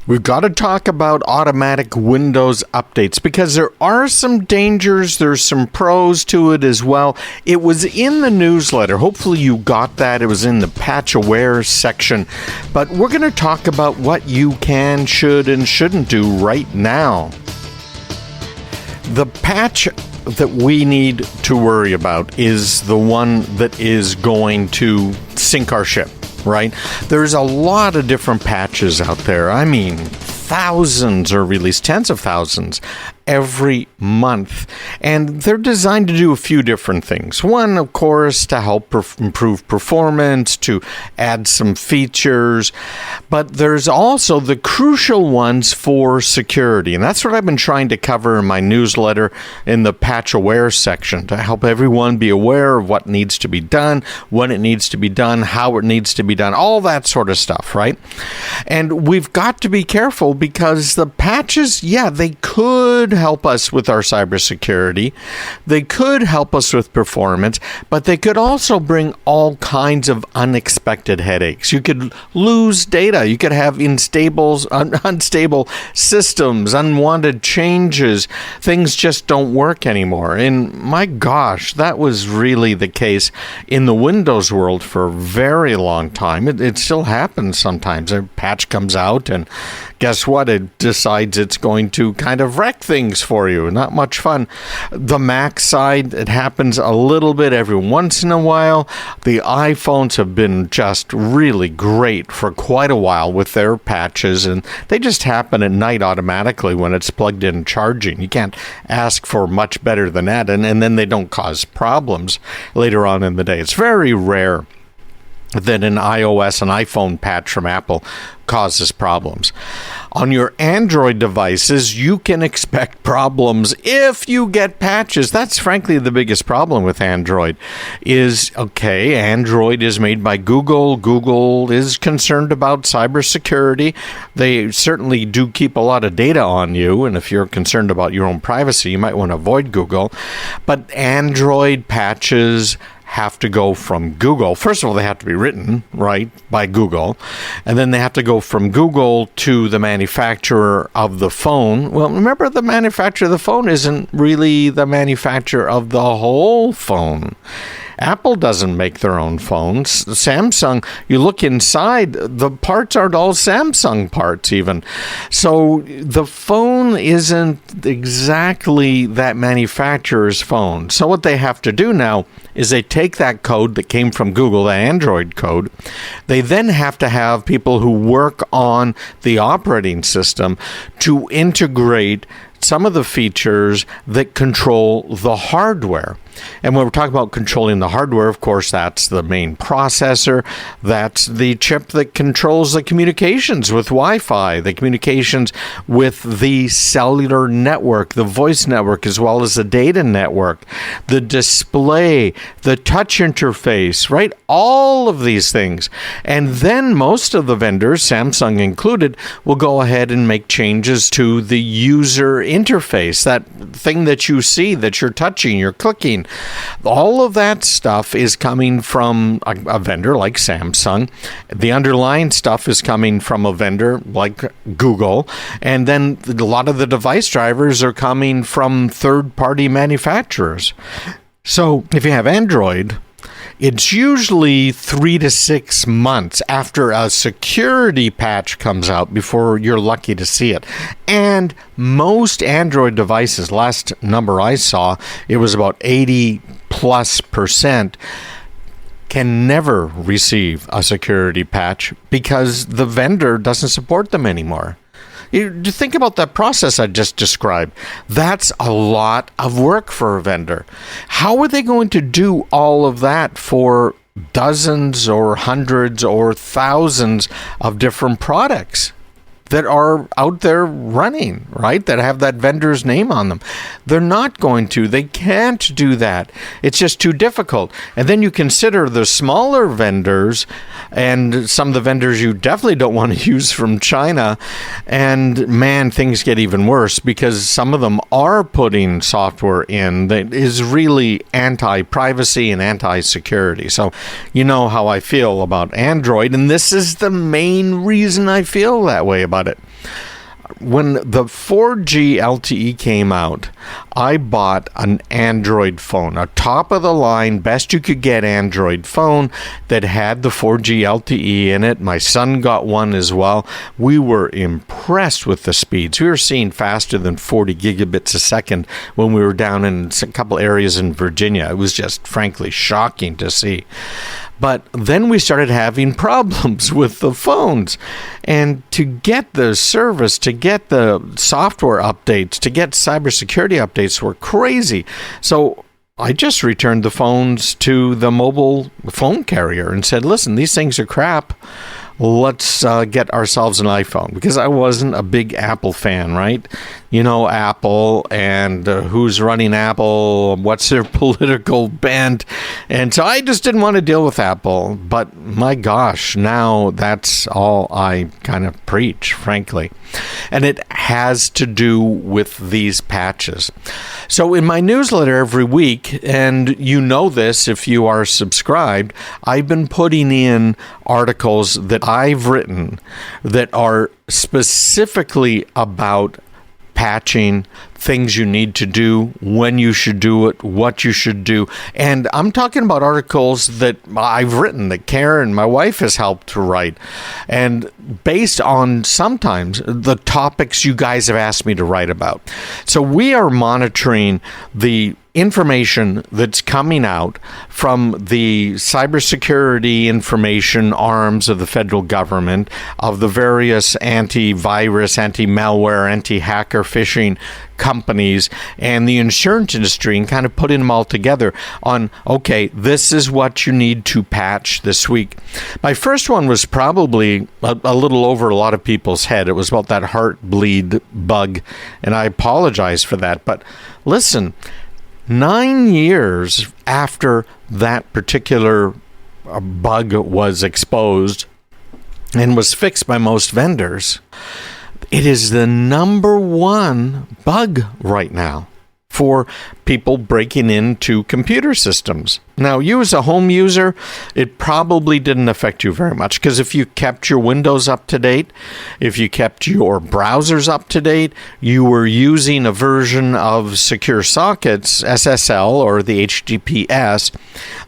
We've got to talk about automatic Windows updates because there are some dangers. There's some pros to it as well. It was in the newsletter. Hopefully you got that. It was in the Patch Aware section. But we're going to talk about what you can, should, and shouldn't do right now. The patch that we need to worry about is the one that is going to sink our ship. Right? There's a lot of different patches out there. I mean, thousands are released, tens of thousands every month. And they're designed to do a few different things. One, of course, to help improve performance, to add some features. But there's also the crucial ones for security. And that's what I've been trying to cover in my newsletter in the Patch Aware section, to help everyone be aware of what needs to be done, when it needs to be done, how it needs to be done, all that sort of stuff, right? And we've got to be careful because the patches, they could help us with our cybersecurity. They could help us with performance, but they could also bring all kinds of unexpected headaches. You could lose data. You could have unstable systems, unwanted changes. Things just don't work anymore. And my gosh, that was really the case in the Windows world for a very long time. It still happens sometimes. A patch comes out and guess what? It decides it's going to kind of wreck things for you. Not much fun. The Mac side, it happens a little bit every once in a while. The iPhones have been just really great for quite a while with their patches, and they just happen at night automatically when it's plugged in charging. You can't ask for much better than that, and then they don't cause problems later on in the day. It's very rare that an iOS and iPhone patch from Apple causes problems. On your Android devices, you can expect problems if you get patches. That's frankly the biggest problem with Android is, Android is made by Google. Google is concerned about cybersecurity. They certainly do keep a lot of data on you, and if you're concerned about your own privacy, you might want to avoid Google. But Android patches have to go from Google. First of all, they have to be written, right, by Google. And then they have to go from Google to the manufacturer of the phone. Well, remember, the manufacturer of the phone isn't really the manufacturer of the whole phone. Apple doesn't make their own phones. Samsung, you look inside, the parts aren't all Samsung parts even. So the phone isn't exactly that manufacturer's phone. So what they have to do now is they take that code that came from Google, the Android code. They then have to have people who work on the operating system to integrate some of the features that control the hardware. And when we're talking about controlling the hardware, of course, that's the main processor. That's the chip that controls the communications with Wi-Fi, the communications with the cellular network, the voice network, as well as the data network, the display, the touch interface, right? All of these things. And then most of the vendors, Samsung included, will go ahead and make changes to the user interface, that thing that you see, that you're touching, you're clicking. All of that stuff is coming from a vendor like Samsung. The underlying stuff is coming from a vendor like Google. And then a lot of the device drivers are coming from third-party manufacturers. So if you have Android, it's usually 3 to 6 months after a security patch comes out before you're lucky to see it. And most Android devices, last number I saw, it was about 80+%, can never receive a security patch because the vendor doesn't support them anymore. You think about that process I just described. That's a lot of work for a vendor. How are they going to do all of that for dozens or hundreds or thousands of different products that are out there running, right? That have that vendor's name on them. They're not going to. They can't do that. It's just too difficult. And then you consider the smaller vendors and some of the vendors you definitely don't want to use from China. And man, things get even worse because some of them are putting software in that is really anti-privacy and anti-security. So you know how I feel about Android, and this is the main reason I feel that way about it. When the 4G LTE came out, I bought an Android phone, a top-of-the-line, best you could get Android phone that had the 4G LTE in it. My son got one as well. We were impressed with the speeds. We were seeing faster than 40 gigabits a second when we were down in a couple areas in Virginia. It was just, frankly, shocking to see. But then we started having problems with the phones. And to get the service, to get the software updates, to get cybersecurity updates were crazy. So I just returned the phones to the mobile phone carrier and said, listen, these things are crap. Let's get ourselves an iPhone, because I wasn't a big Apple fan, right? You know, Apple and who's running Apple, what's their political bent. And so I just didn't want to deal with Apple. But my gosh, now that's all I kind of preach, frankly. And it has to do with these patches. So in my newsletter every week, and you know this if you are subscribed, I've been putting in articles that I've written that are specifically about patching, things you need to do, when you should do it, what you should do. And I'm talking about articles that I've written, that Karen, my wife, has helped to write. And based on sometimes the topics you guys have asked me to write about. So we are monitoring the information that's coming out from the cybersecurity information arms of the federal government, of the various antivirus, anti-malware, anti-hacker phishing companies, and the insurance industry, and kind of putting them all together on, okay, this is what you need to patch this week. My first one was probably a little over a lot of people's head. It was about that heartbleed bug, and I apologize for that. But listen, 9 years after that particular bug was exposed and was fixed by most vendors, it is the number one bug right now for people breaking into computer systems. Now, you as a home user, it probably didn't affect you very much, because if you kept your Windows up to date, if you kept your browsers up to date, you were using a version of Secure Sockets, SSL, or the HTTPS,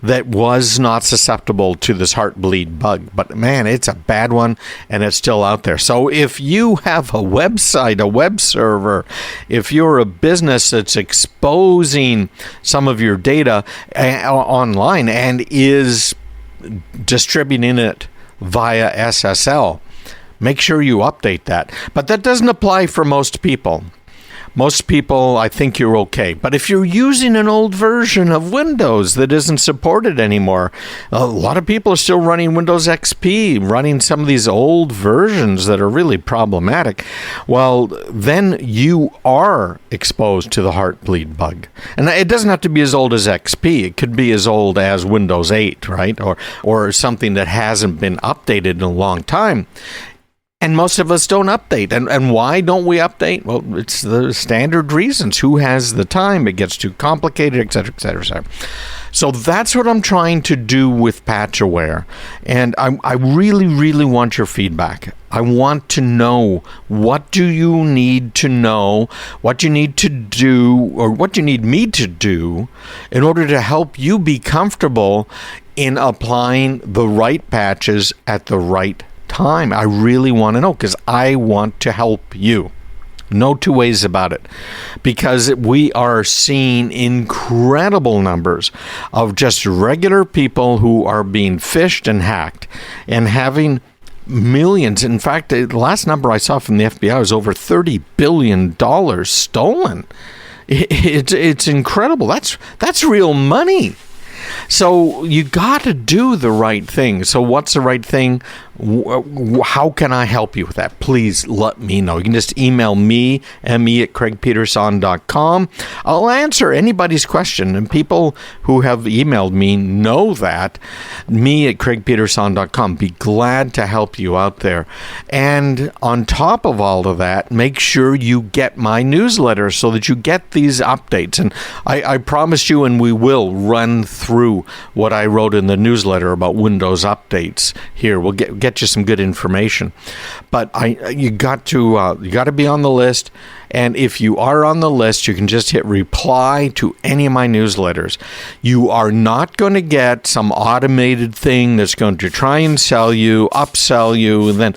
that was not susceptible to this heartbleed bug. But man, it's a bad one, and it's still out there. So if you have a website, a web server, if you're a business that's exposing some of your data online and is distributing it via SSL, make sure you update that. But that doesn't apply for most people. Most people, I think you're okay. But if you're using an old version of Windows that isn't supported anymore, a lot of people are still running Windows XP, running some of these old versions that are really problematic. Well, then you are exposed to the heartbleed bug. And it doesn't have to be as old as XP. It could be as old as Windows 8, right? Or something that hasn't been updated in a long time. And most of us don't update. And why don't we update? Well, it's the standard reasons. Who has the time? It gets too complicated, et cetera, et cetera, et cetera. So that's what I'm trying to do with Patch Aware. And I really, really want your feedback. I want to know, what do you need to know, what you need to do, or what you need me to do in order to help you be comfortable in applying the right patches at the right time. I really want to know, because I want to help you. No two ways about it. Because we are seeing incredible numbers of just regular people who are being phished and hacked and having millions. In fact, the last number I saw from the FBI was over $30 billion stolen. It's incredible. That's real money. So you got to do the right thing. So what's the right thing? How can I help you with that? Please let me know. You can just email me, me@craigpeterson.com. I'll answer anybody's question. And people who have emailed me know that. me@craigpeterson.com. Be glad to help you out there. And on top of all of that, make sure you get my newsletter so that you get these updates. And I promise you, and we will run through what I wrote in the newsletter about Windows updates here. We'll get get you some good information. But you got to be on the list. And if you are on the list, you can just hit reply to any of my newsletters. You are not going to get some automated thing that's going to try and sell you, upsell you, and then,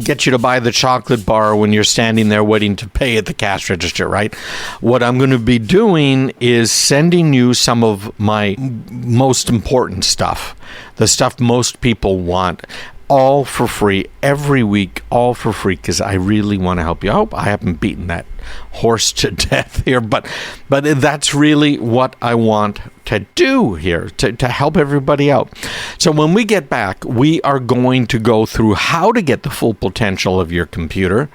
get you to buy the chocolate bar when you're standing there waiting to pay at the cash register, right? What I'm going to be doing is sending you some of my most important stuff, the stuff most people want, all for free every week, all for free, because I really want to help you. I hope I haven't beaten that horse to death here, but that's really what I want to do here, to help everybody out. So when we get back, we are going to go through how to get the full potential of your computer,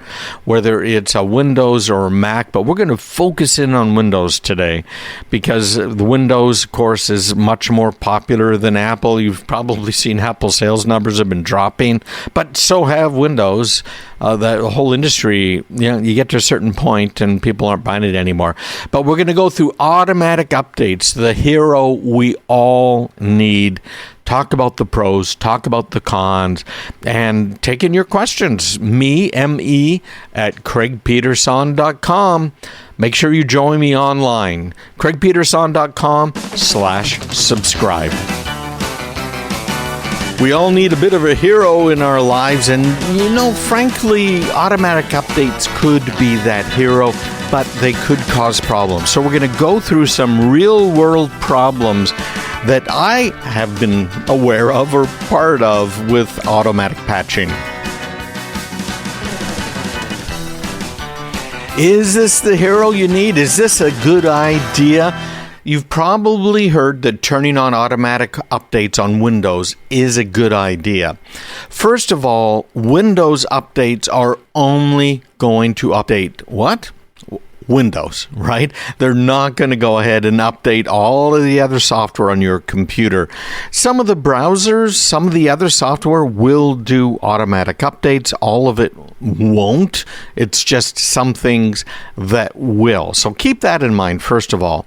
whether it's a Windows or a Mac, but we're going to focus in on Windows today because the Windows, of course, is much more popular than Apple. You've probably seen Apple sales numbers have been dropping, but so have Windows. The whole industry, you get to a certain point and people aren't buying it anymore. But we're going to go through automatic updates, the hero we all need. Talk about the pros, talk about the cons, and take in your questions. Me, at craigpeterson.com. Make sure you join me online. craigpeterson.com/subscribe. We all need a bit of a hero in our lives, and frankly, automatic updates could be that hero, but they could cause problems. So we're going to go through some real-world problems that I have been aware of or part of with automatic patching. Is this the hero you need? Is this a good idea? You've probably heard that turning on automatic updates on Windows is a good idea. First of all, Windows updates are only going to update what? Windows, right? They're not going to go ahead and update all of the other software on your computer. Some of the browsers, some of the other software will do automatic updates. All of it won't. It's just some things that will. So keep that in mind, first of all.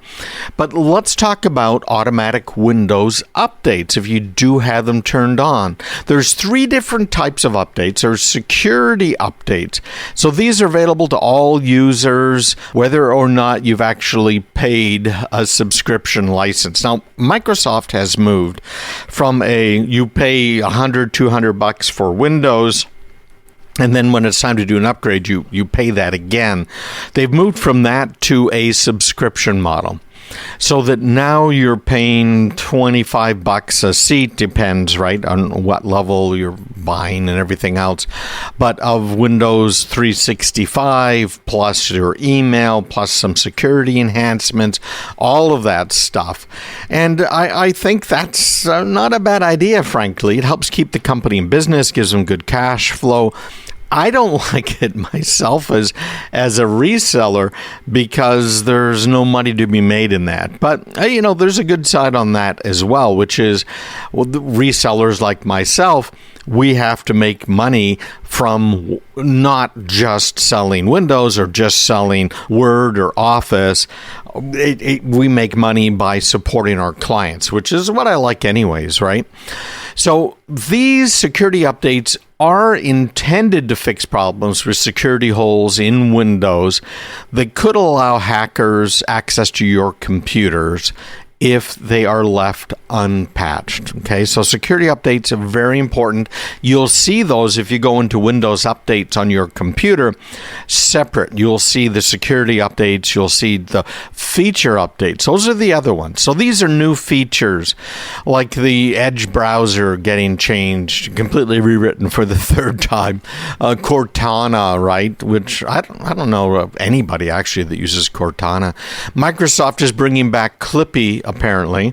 But let's talk about automatic Windows updates if you do have them turned on. There's 3 different types of updates. There's security updates. So these are available to all users, whether or not you've actually paid a subscription license. Now, Microsoft has moved from you pay $100, $200 for Windows, and then when it's time to do an upgrade, you pay that again. They've moved from that to a subscription model. So that now you're paying $25 a seat, depends, right, on what level you're buying and everything else. But of Windows 365, plus your email, plus some security enhancements, all of that stuff. And I think that's not a bad idea, frankly. It helps keep the company in business, gives them good cash flow. I don't like it myself as a reseller because there's no money to be made in that. But, there's a good side on that as well, which is the resellers like myself, we have to make money from not just selling Windows or just selling Word or Office. We make money by supporting our clients, which is what I like anyways, right? So these security updates are intended to fix problems with security holes in Windows that could allow hackers access to your computers if they are left unpatched. Okay, so security updates are very important. You'll see those if you go into Windows updates on your computer separate. You'll see the security updates. You'll see the feature updates. Those are the other ones. So these are new features like the Edge browser getting changed, completely rewritten for the 3rd time. Cortana, right, which I don't know of anybody actually that uses Cortana. Microsoft is bringing back Clippy, apparently.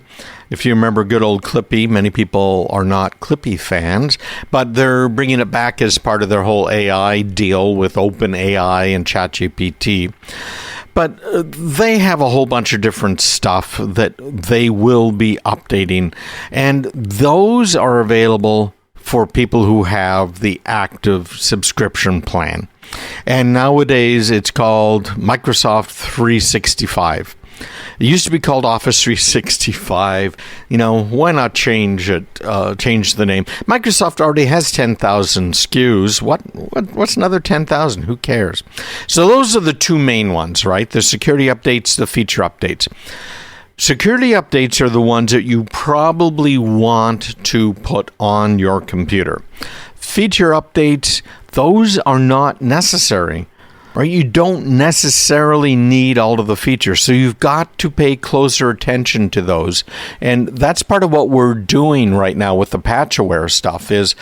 If you remember good old Clippy, many people are not Clippy fans, but they're bringing it back as part of their whole AI deal with OpenAI and ChatGPT. But they have a whole bunch of different stuff that they will be updating, and those are available for people who have the active subscription plan. And nowadays it's called Microsoft 365. It used to be called Office 365. Why not change it? Change the name. Microsoft already has 10,000 SKUs. What's another 10,000? Who cares? So those are the two main ones, right? The security updates, the feature updates. Security updates are the ones that you probably want to put on your computer. Feature updates, those are not necessary, right? You don't necessarily need all of the features, so you've got to pay closer attention to those. And that's part of what we're doing right now with the patch aware stuff is,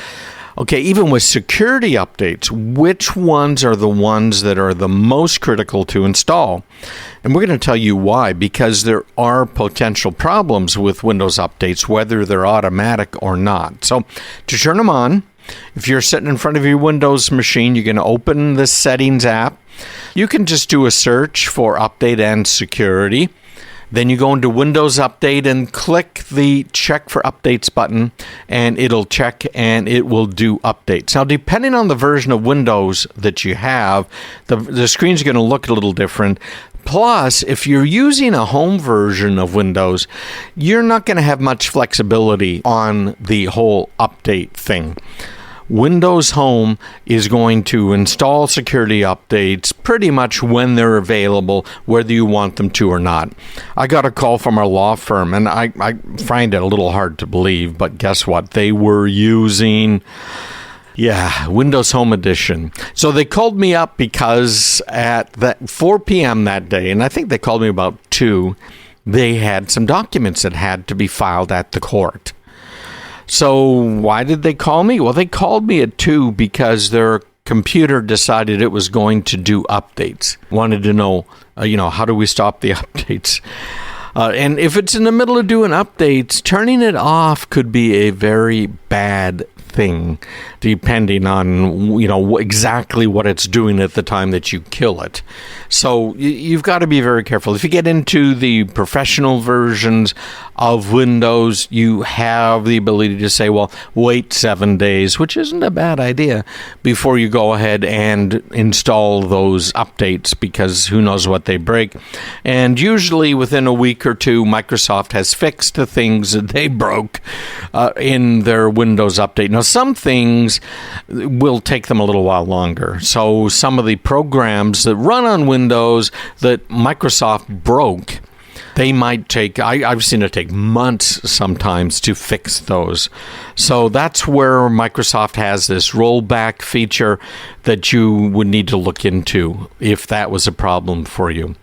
okay, even with security updates, which ones are the ones that are the most critical to install? And we're going to tell you why, because there are potential problems with Windows updates, whether they're automatic or not. So to turn them on, if you're sitting in front of your Windows machine, you're going to open the Settings app. You can just do a search for Update and Security. Then you go into Windows Update and click the Check for Updates button, and it'll check and it will do updates. Now, depending on the version of Windows that you have, the screen's going to look a little different. Plus, if you're using a home version of Windows, you're not going to have much flexibility on the whole update thing. Windows Home is going to install security updates pretty much when they're available, whether you want them to or not. I got a call from our law firm, and I find it a little hard to believe, but guess what? They were using Windows Home Edition. So they called me up because at 4 p.m. that day, and I think they called me about 2, they had some documents that had to be filed at the court. So why did they call me? Well, they called me at 2 because their computer decided it was going to do updates. Wanted to know, how do we stop the updates? And if it's in the middle of doing updates, turning it off could be a very bad thing, depending on exactly what it's doing at the time that you kill it. So you've got to be very careful. If you get into the professional versions of Windows, you have the ability to say, well, wait 7 days, which isn't a bad idea, before you go ahead and install those updates, because who knows what they break. And usually within a week or 2, Microsoft has fixed the things that they broke in their Windows update. Now, some things will take them a little while longer. So some of the programs that run on Windows that Microsoft broke, they might take, I've seen it take months sometimes to fix those. So that's where Microsoft has this rollback feature that you would need to look into if that was a problem for you.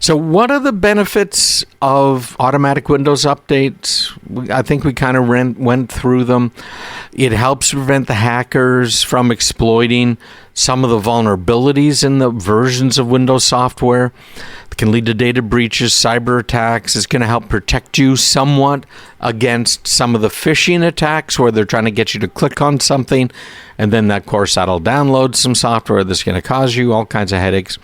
So what are the benefits of automatic Windows updates? I think we kind of went through them. It helps prevent the hackers from exploiting some of the vulnerabilities in the versions of Windows software. It can lead to data breaches, cyber attacks. It's going to help protect you somewhat against some of the phishing attacks where they're trying to get you to click on something, and then, of course, that'll download some software that's going to cause you all kinds of headaches.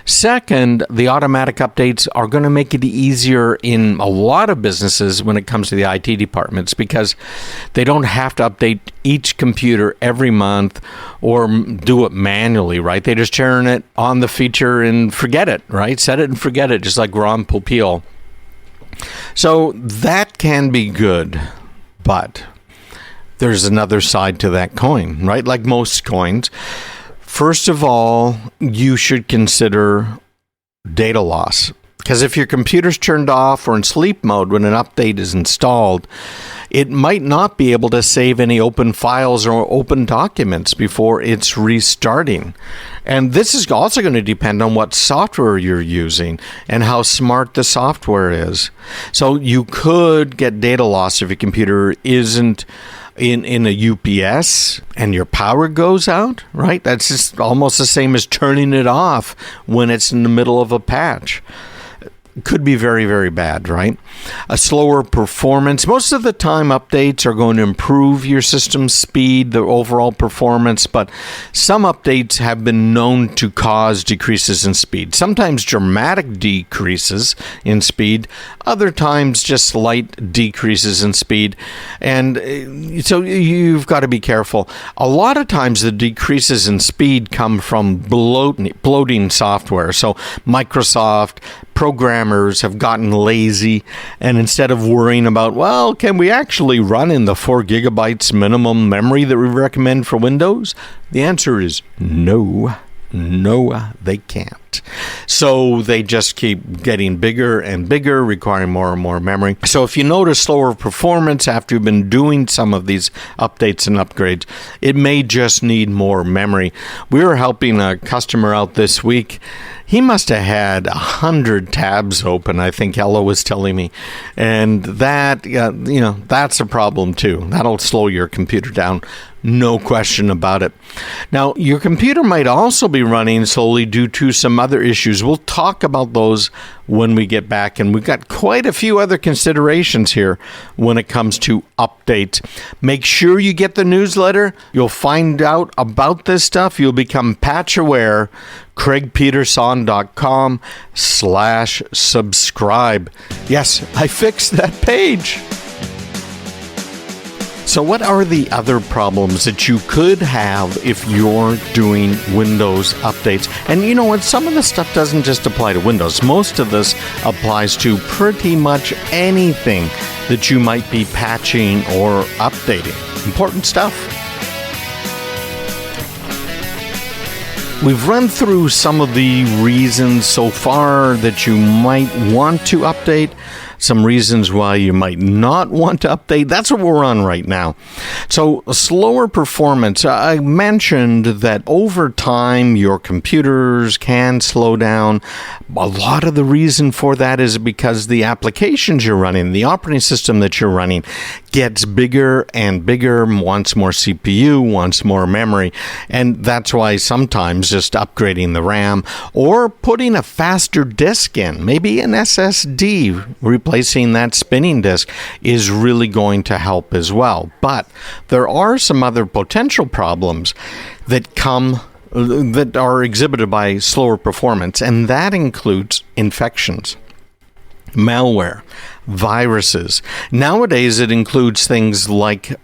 Second, the automatic updates are going to make it easier in a lot of businesses when it comes to the IT departments, because they don't have to update each computer every month or do it manually, right? They just turn it on the feature and forget it, right? Set it and forget it, just like Ron Popeil. So that can be good, but there's another side to that coin, right? Like most coins. First of all, you should consider data loss. Because if your computer's turned off or in sleep mode when an update is installed, it might not be able to save any open files or open documents before it's restarting. And this is also going to depend on what software you're using and how smart the software is. So you could get data loss if your computer isn't in a UPS and your power goes out, right? That's just almost the same as turning it off when it's in the middle of a patch. Could be very, very bad, right? A slower performance. Most of the time, updates are going to improve your system speed, the overall performance, but some updates have been known to cause decreases in speed. Sometimes dramatic decreases in speed, other times just slight decreases in speed. And so you've got to be careful. A lot of times the decreases in speed come from bloating software. So Microsoft programmers have gotten lazy, and instead of worrying about, well, can we actually run in the 4 gigabytes minimum memory that we recommend for Windows? The answer is no. No, they can't. So they just keep getting bigger and bigger, requiring more and more memory. So if you notice slower performance after you've been doing some of these updates and upgrades, it may just need more memory. We were helping a customer out this week. He must have had 100 tabs open, I think Ella was telling me. And that, that's a problem too. That'll slow your computer down. No question about it. Now, your computer might also be running slowly due to some other issues. We'll talk about those when we get back, and we've got quite a few other considerations here when it comes to updates. Make sure you get the newsletter. You'll find out about this stuff. You'll become patch aware. CraigPeterson.com/subscribe. Yes, I fixed that page. So what are the other problems that you could have if you're doing Windows updates? And you know what? Some of this stuff doesn't just apply to Windows. Most of this applies to pretty much anything that you might be patching or updating. Important stuff. We've run through some of the reasons so far that you might want to update, some reasons why you might not want to update. That's what we're on right now. So, slower performance. I mentioned that over time, your computers can slow down. A lot of the reason for that is because the applications you're running, the operating system that you're running, gets bigger and bigger, wants more CPU, wants more memory. And that's why sometimes just upgrading the RAM or putting a faster disk in, maybe an SSD, replacing that spinning disk, is really going to help as well. But there are some other potential problems that are exhibited by slower performance, and that includes infections, malware, viruses. Nowadays, it includes things like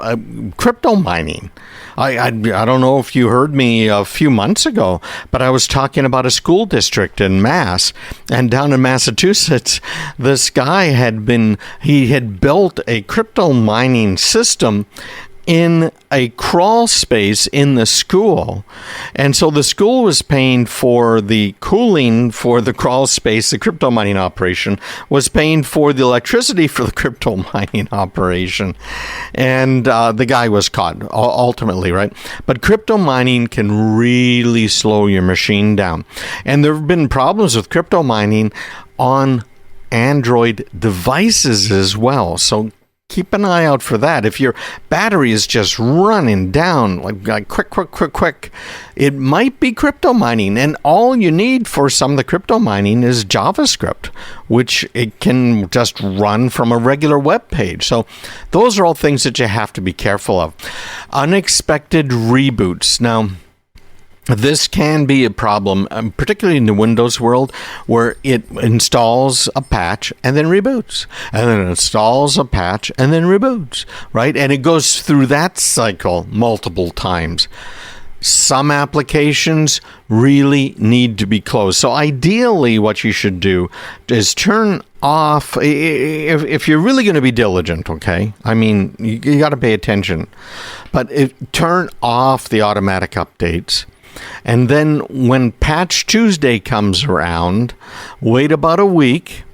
crypto mining. I don't know if you heard me a few months ago, but I was talking about a school district in Mass, and down in Massachusetts, this guy had built a crypto mining system in a crawl space in the school. And so the school was paying for the cooling for the crawl space. The crypto mining operation was paying for the electricity for the crypto mining operation. And the guy was caught ultimately, right? But crypto mining can really slow your machine down. And there have been problems with crypto mining on Android devices as well. So keep an eye out for that. If your battery is just running down, like quick, it might be crypto mining. And all you need for some of the crypto mining is JavaScript, which it can just run from a regular web page. So those are all things that you have to be careful of. Unexpected reboots. Now, this can be a problem, particularly in the Windows world, where it installs a patch and then reboots, and then installs a patch and then reboots, right? And it goes through that cycle multiple times. Some applications really need to be closed. So ideally, what you should do is turn off, if you're really going to be diligent, okay? I mean, you got to pay attention. But turn off the automatic updates. And then when Patch Tuesday comes around, wait about a week.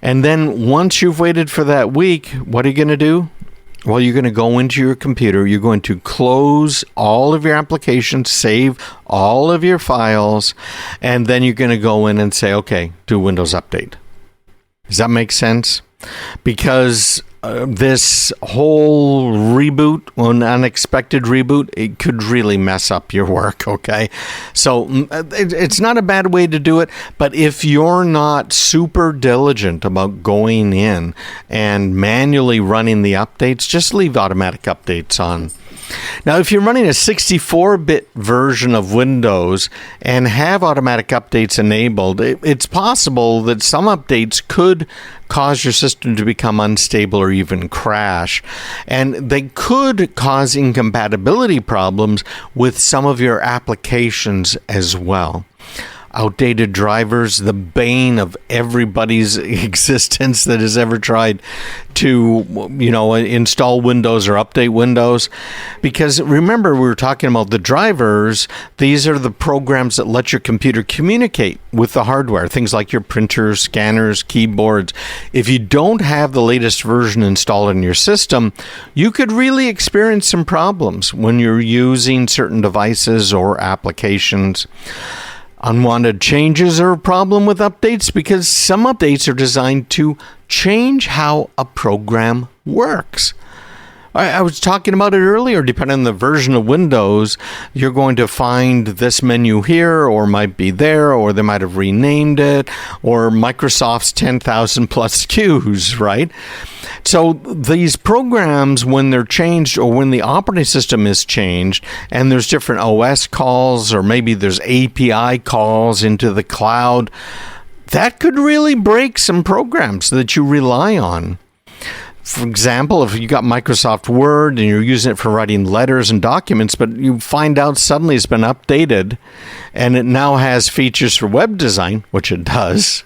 And then once you've waited for that week, what are you going to do? Well, you're going to go into your computer. You're going to close all of your applications, save all of your files, and then you're going to go in and say, okay, do Windows Update. Does that make sense? Because this whole reboot, an unexpected reboot, it could really mess up your work, okay? So it's not a bad way to do it, but if you're not super diligent about going in and manually running the updates, just leave automatic updates on. Now, if you're running a 64-bit version of Windows and have automatic updates enabled, it's possible that some updates could cause your system to become unstable or even crash. And they could cause incompatibility problems with some of your applications as well. outdated drivers, the bane of everybody's existence that has ever tried to, install Windows or update Windows. Because remember, we were talking about the drivers. These are the programs that let your computer communicate with the hardware, things like your printers, scanners, keyboards. If you don't have the latest version installed in your system, you could really experience some problems when you're using certain devices or applications. Unwanted changes are a problem with updates because some updates are designed to change how a program works. I was talking about it earlier. Depending on the version of Windows, you're going to find this menu here, or might be there, or they might have renamed it, or Microsoft's 10,000 plus SKUs, right? So these programs, when they're changed, or when the operating system is changed, and there's different OS calls, or maybe there's API calls into the cloud, that could really break some programs that you rely on. For example, if you got Microsoft Word and you're using it for writing letters and documents, but you find out suddenly it's been updated and it now has features for web design, which it does.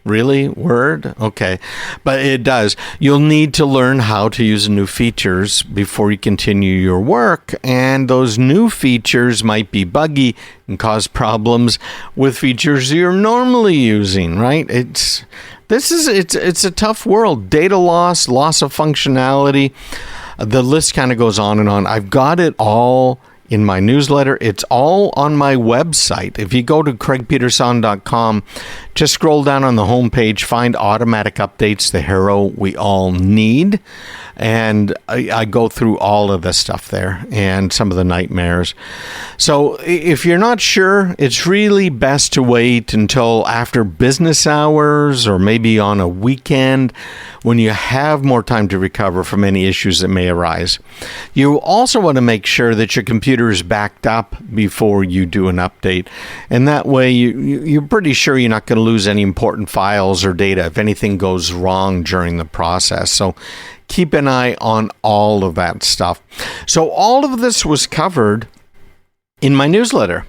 Really? Word? Okay. But it does. You'll need to learn how to use new features before you continue your work. And those new features might be buggy and cause problems with features you're normally using, right? It's a tough world. Data loss of functionality. The list kind of goes on and on. I've got it all in my newsletter. It's all on my website. If you go to craigpeterson.com, just scroll down on the homepage, find automatic updates, the hero we all need. And I go through all of the stuff there and some of the nightmares. So if you're not sure, it's really best to wait until after business hours or maybe on a weekend when you have more time to recover from any issues that may arise. You also want to make sure that your computer is backed up before you do an update. And that way you're pretty sure you're not going to lose any important files or data if anything goes wrong during the process. So keep an eye on all of that stuff. So all of this was covered in my newsletter.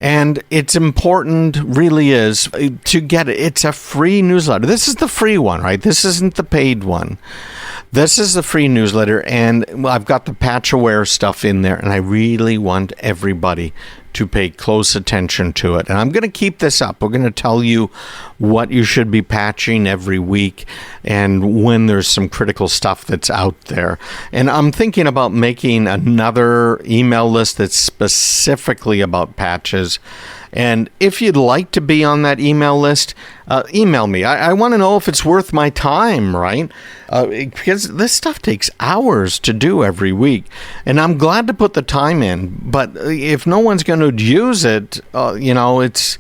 And it's important, really is, to get it. It's a free newsletter. This is the free one, right? This isn't the paid one. This is the free newsletter, and I've got the patch aware stuff in there, and I really want everybody to pay close attention to it. And I'm going to keep this up. We're going to tell you what you should be patching every week and when there's some critical stuff that's out there. And I'm thinking about making another email list that's specifically about patches. And if you'd like to be on that email list, email me. I want to know if it's worth my time, right? Because this stuff takes hours to do every week. And I'm glad to put the time in. But if no one's going to use it, it's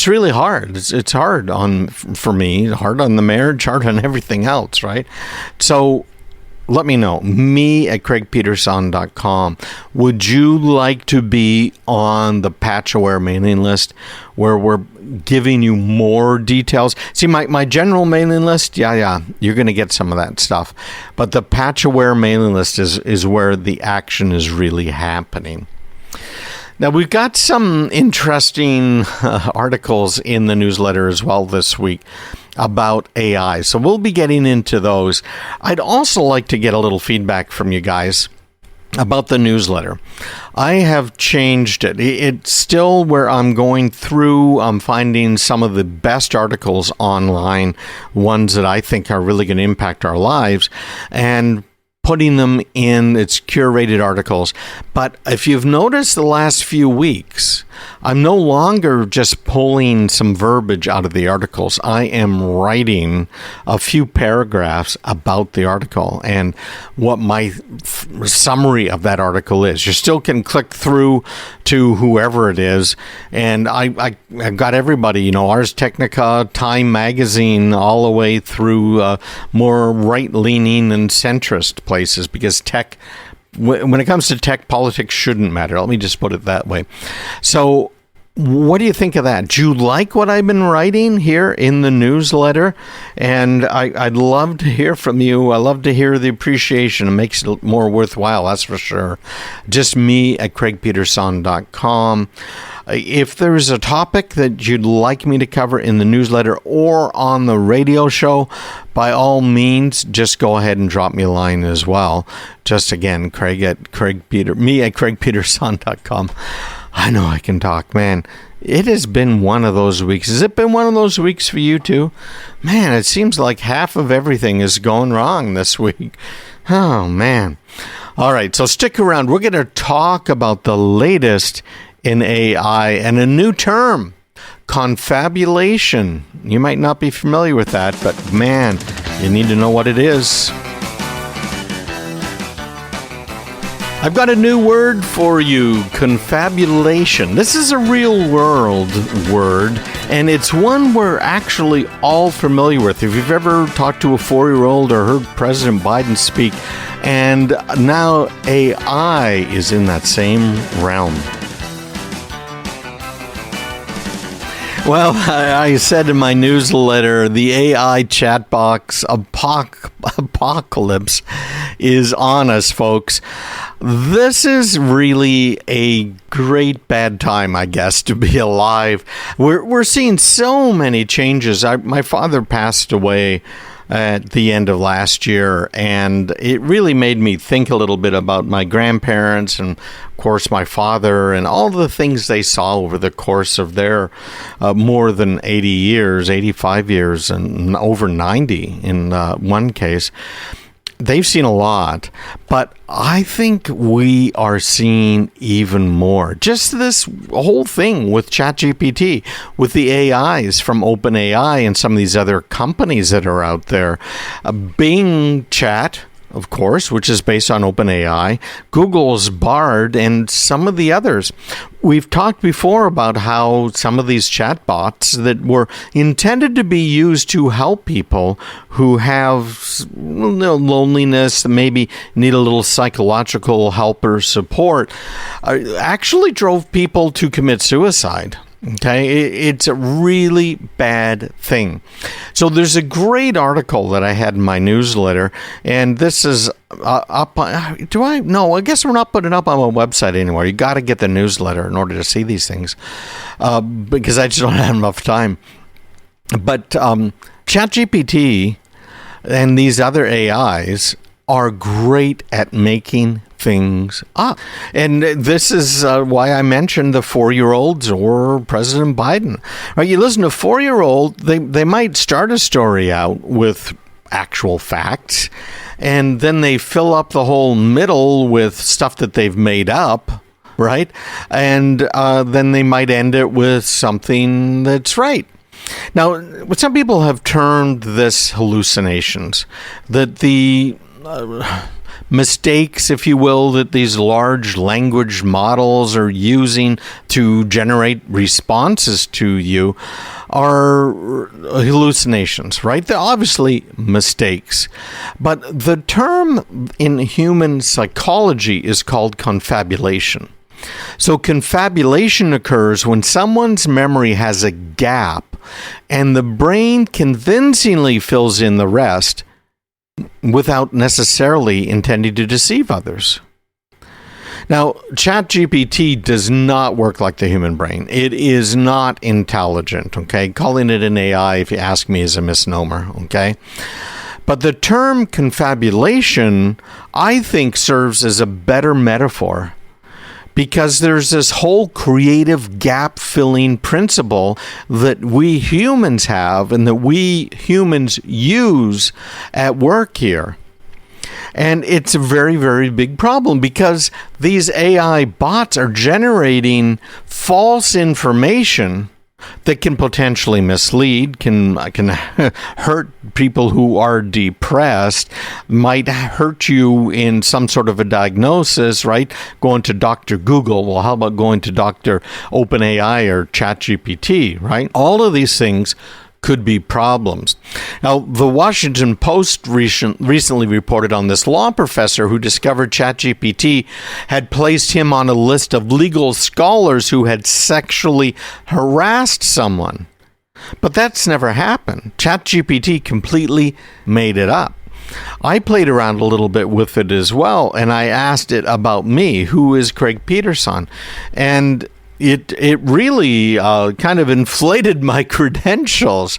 really hard. It's hard for me, hard on the marriage, hard on everything else, right? So let me know. me@craigpeterson.com. Would you like to be on the Patch Aware mailing list where we're giving you more details? See, my general mailing list, you're going to get some of that stuff. But the Patch Aware mailing list is where the action is really happening. Now, we've got some interesting articles in the newsletter as well this week about AI. So we'll be getting into those. I'd also like to get a little feedback from you guys about the newsletter. I have changed it. It's still where I'm going through, I'm finding some of the best articles online, ones that I think are really going to impact our lives, and putting them in its curated articles. But if you've noticed the last few weeks, I'm no longer just pulling some verbiage out of the articles. I am writing a few paragraphs about the article and what my summary of that article is. You still can click through to whoever it is. And I got everybody, Ars Technica, Time Magazine, all the way through more right-leaning and centrist places, because tech, when it comes to tech, politics shouldn't matter. Let me just put it that way. So what do you think of that? Do you like what I've been writing here in the newsletter? And I'd love to hear from you. I love to hear the appreciation. It makes it more worthwhile, that's for sure. Just me@craigpeterson.com. If there's a topic that you'd like me to cover in the newsletter or on the radio show, by all means, just go ahead and drop me a line as well. Just again, me at craigpeterson.com. I know I can talk, man. It has been one of those weeks. Has it been one of those weeks for you too? Man, it seems like half of everything is going wrong this week. Oh, man. All right, so stick around. We're going to talk about the latest in AI and a new term, confabulation. You might not be familiar with that, but man, you need to know what it is. I've got a new word for you, confabulation. This is a real world word, and it's one we're actually all familiar with. If you've ever talked to a 4-year-old or heard President Biden speak, and now AI is in that same realm. Well, I said in my newsletter, the AI chat box apocalypse is on us, folks. This is really a great bad time, I guess, to be alive. We're seeing so many changes. My father passed away at the end of last year, and it really made me think a little bit about my grandparents and, of course, my father and all the things they saw over the course of their more than 80 years, 85 years, and over 90 in one case. They've seen a lot, but I think we are seeing even more. Just this whole thing with ChatGPT, with the AIs from OpenAI and some of these other companies that are out there. Bing Chat, of course, which is based on OpenAI, Google's Bard, and some of the others. We've talked before about how some of these chatbots that were intended to be used to help people who have loneliness, maybe need a little psychological help or support, actually drove people to commit suicide. Okay, it's a really bad thing. So there's a great article that I had in my newsletter, and this is up. No, I guess we're not putting it up on my website anymore. You got to get the newsletter in order to see these things, because I just don't have enough time. But ChatGPT and these other AIs are great at making things up. And this is why I mentioned the 4-year-olds or President Biden. Right? You listen to a 4-year-old, they might start a story out with actual facts, and then they fill up the whole middle with stuff that they've made up, right? And then they might end it with something that's right. Now, some people have termed this hallucinations, that the mistakes, if you will, that these large language models are using to generate responses to you are hallucinations, right? They're obviously mistakes. But the term in human psychology is called confabulation. So confabulation occurs when someone's memory has a gap and the brain convincingly fills in the rest without necessarily intending to deceive others. Now, ChatGPT does not work like the human brain. It is not intelligent, okay? Calling it an AI, if you ask me, is a misnomer, okay? But the term confabulation, I think, serves as a better metaphor, because there's this whole creative gap-filling principle that we humans have and that we humans use at work here. And it's a very, very big problem because these AI bots are generating false information that can potentially mislead, can hurt people who are depressed, might hurt you in some sort of a diagnosis, right? Going to Dr. Google, well, how about going to Dr. OpenAI or ChatGPT, right? All of these things could be problems. Now, the Washington Post recently reported on this law professor who discovered ChatGPT had placed him on a list of legal scholars who had sexually harassed someone. But that's never happened. ChatGPT completely made it up. I played around a little bit with it as well, and I asked it about me, who is Craig Peterson, and it really kind of inflated my credentials,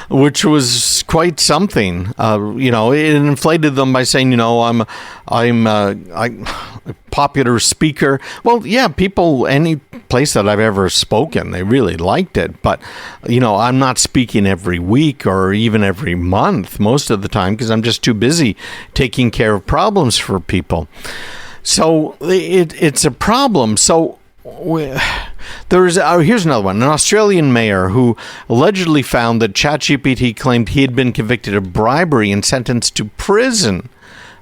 which was quite something. It inflated them by saying, I'm a popular speaker. Well, yeah, people, any place that I've ever spoken, they really liked it. But, I'm not speaking every week or even every month most of the time because I'm just too busy taking care of problems for people. So it's a problem. So here's another one. An Australian mayor who allegedly found that ChatGPT claimed he had been convicted of bribery and sentenced to prison.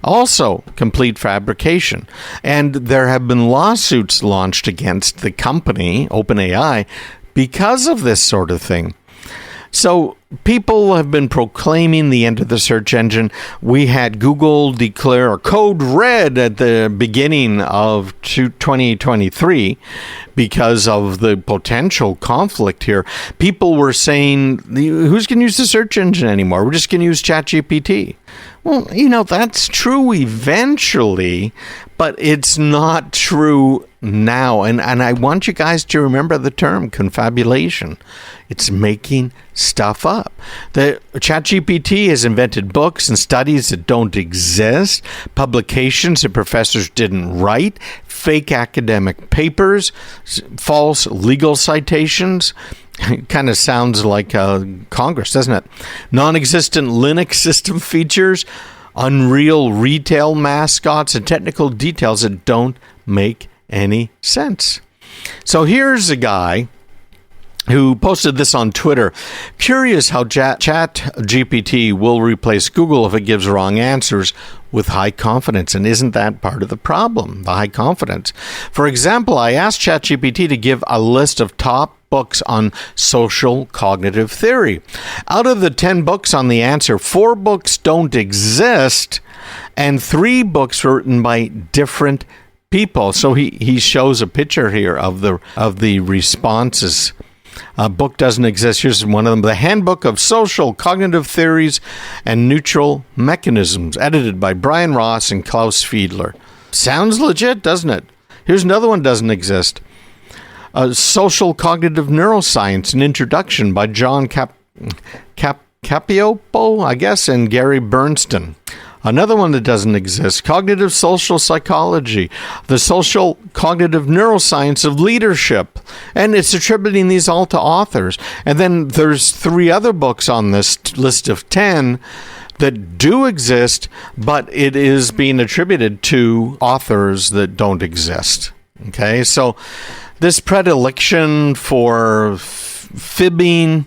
Also, complete fabrication. And there have been lawsuits launched against the company, OpenAI, because of this sort of thing. So people have been proclaiming the end of the search engine. We had Google declare code red at the beginning of 2023 because of the potential conflict here. People were saying, who's going to use the search engine anymore? We're just going to use ChatGPT. Well, that's true eventually, but it's not true now. And I want you guys to remember the term confabulation. It's making stuff up. The ChatGPT has invented books and studies that don't exist, publications that professors didn't write, fake academic papers, false legal citations. It kind of sounds like Congress, doesn't it? Non-existent Linux system features, unreal retail mascots, and technical details that don't make any sense. So here's a guy who posted this on Twitter. Curious how ChatGPT will replace Google if it gives wrong answers with high confidence. And isn't that part of the problem, the high confidence? For example, I asked ChatGPT to give a list of top books on social cognitive theory. Out of the 10 books on the answer, 4 books don't exist and 3 books were written by different people. So he shows a picture here of the responses. A book doesn't exist. Here's one of them. The Handbook of Social Cognitive Theories and Neutral Mechanisms, edited by Brian Ross and Klaus Fiedler. Sounds legit, doesn't it? Here's another one doesn't exist. Social Cognitive Neuroscience, an Introduction by John Capiopo, I guess, and Gary Bernstein. Another one that doesn't exist, Cognitive Social Psychology, the Social Cognitive Neuroscience of Leadership. And it's attributing these all to authors. And then there's 3 other books on this list of 10 that do exist, but it is being attributed to authors that don't exist. Okay, so this predilection for fibbing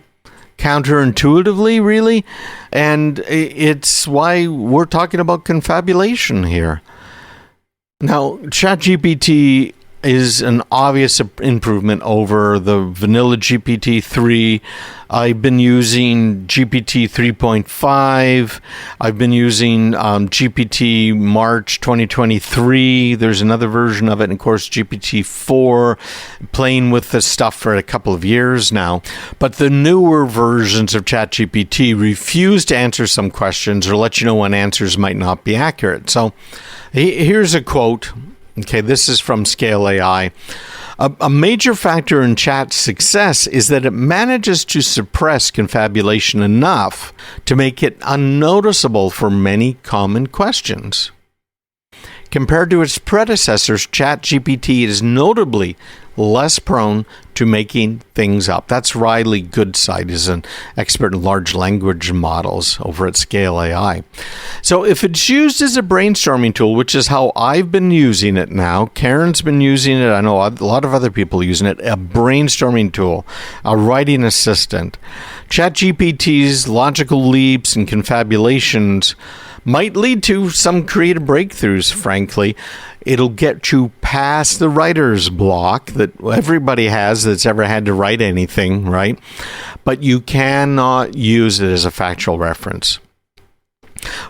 counterintuitively, really, and it's why we're talking about confabulation here. Now, ChatGPT is an obvious improvement over the vanilla GPT-3. I've been using GPT 3.5. I've been using GPT March 2023. There's another version of it, and of course, GPT-4, playing with this stuff for a couple of years now. But the newer versions of ChatGPT refuse to answer some questions or let you know when answers might not be accurate. So here's a quote. Okay, this is from Scale AI. A major factor in chat's success is that it manages to suppress confabulation enough to make it unnoticeable for many common questions. Compared to its predecessors, ChatGPT is notably less prone to making things up. That's Riley Goodside, is an expert in large language models over at Scale AI. So if it's used as a brainstorming tool, which is how I've been using it now, Karen's been using it, I know a lot of other people using it, a brainstorming tool, a writing assistant, ChatGPT's logical leaps and confabulations might lead to some creative breakthroughs, frankly. It'll get you past the writer's block that everybody has that's ever had to write anything, right? But you cannot use it as a factual reference.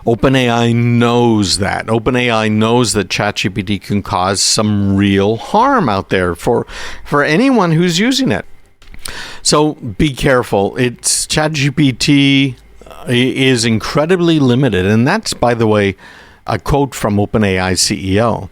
OpenAI knows that. OpenAI knows that ChatGPT can cause some real harm out there for anyone who's using it. So be careful. It's ChatGPT is incredibly limited. And that's, by the way, a quote from OpenAI CEO.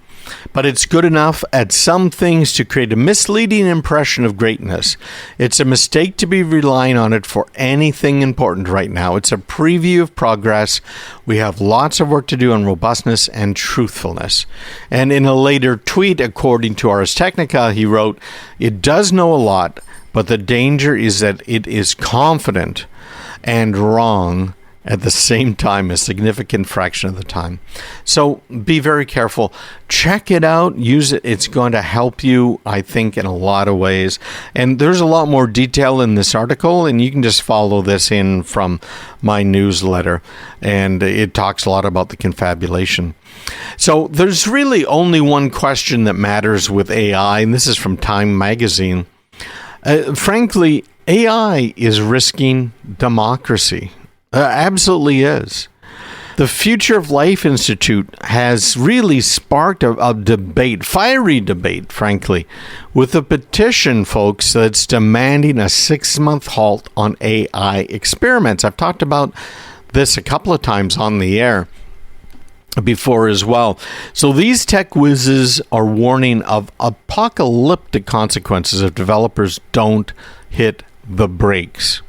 but it's good enough at some things to create a misleading impression of greatness. It's a mistake to be relying on it for anything important right now. It's a preview of progress. We have lots of work to do on robustness and truthfulness. And in a later tweet, according to Ars Technica, he wrote, "It does know a lot, but the danger is that it is confident and wrong at the same time, a significant fraction of the time." So be very careful. Check it out. Use it. It's going to help you, I think, in a lot of ways. And there's a lot more detail in this article, and you can just follow this in from my newsletter. And it talks a lot about the confabulation. So there's really only one question that matters with AI, and this is from Time magazine. Frankly, AI is risking democracy. Absolutely is. The Future of Life Institute has really sparked a debate, fiery debate, frankly, with a petition, folks, that's demanding a 6-month halt on AI experiments. I've talked about this a couple of times on the air before as well. So these tech whizzes are warning of apocalyptic consequences if developers don't hit the brakes.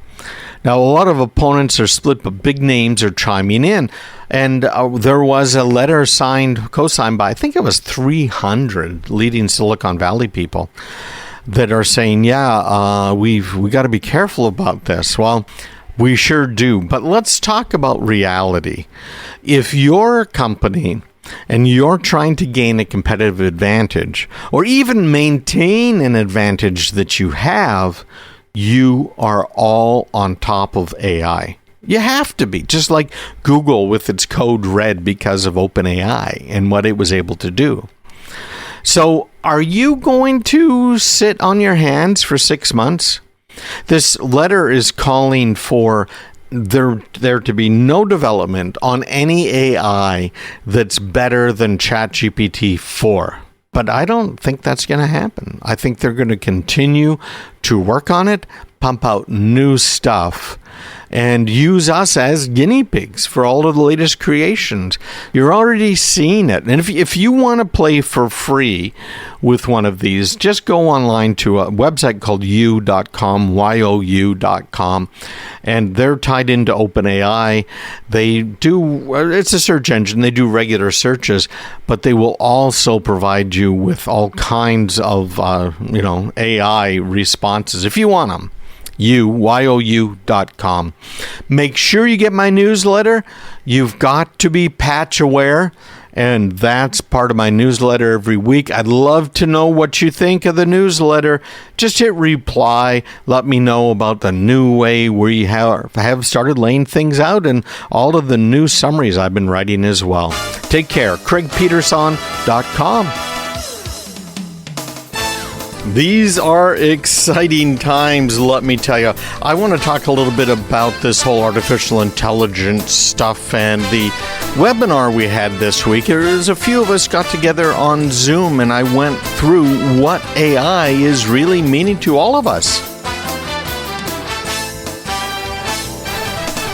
Now, a lot of opponents are split, but big names are chiming in. And there was a letter co-signed by, I think it was 300 leading Silicon Valley people that are saying, we got to be careful about this. Well, we sure do. But let's talk about reality. If you're a company and you're trying to gain a competitive advantage or even maintain an advantage that you have, you are all on top of AI. You have to be, just like Google with its code red because of OpenAI and what it was able to do. So are you going to sit on your hands for 6 months? This letter is calling for there to be no development on any AI that's better than ChatGPT 4. But I don't think that's going to happen. I think they're going to continue to work on it, pump out new stuff, and use us as guinea pigs for all of the latest creations. You're already seeing it. And if you want to play for free with one of these, just go online to a website called you.com, you.com, and they're tied into OpenAI. It's a search engine. They do regular searches, but they will also provide you with all kinds of, AI responses if you want them. you.com. Make sure you get my newsletter. You've got to be patch aware, and that's part of my newsletter every week. I'd love to know what you think of the newsletter. Just hit reply. Let me know about the new way we have started laying things out and all of the new summaries I've been writing as well. Take care. CraigPeterson.com. These are exciting times, let me tell you. I want to talk a little bit about this whole artificial intelligence stuff and the webinar we had this week. There's a few of us got together on Zoom, and I went through what AI is really meaning to all of us.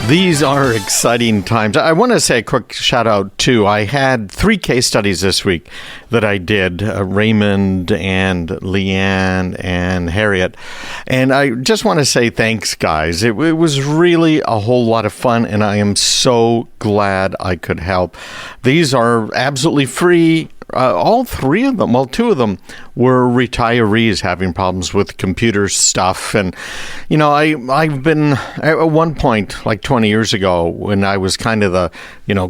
These are exciting times. I want to say a quick shout out too. I had 3 case studies this week that I did, Raymond and Leanne and Harriet. And I just want to say thanks, guys. It was really a whole lot of fun, and I am so glad I could help. These are absolutely free. All 3 of them, 2 of them were retirees having problems with computer stuff. And, I've been at one point, like 20 years ago, when I was kind of the,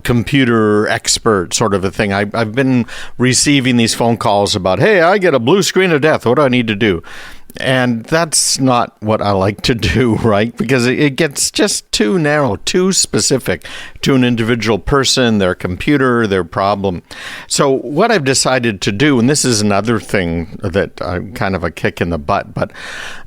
computer expert sort of a thing. I've been receiving these phone calls about, hey, I get a blue screen of death. What do I need to do? And that's not what I like to do, right? Because it gets just too narrow, too specific to an individual person, their computer, their problem. So what I've decided to do, and this is another thing that I'm kind of a kick in the butt, but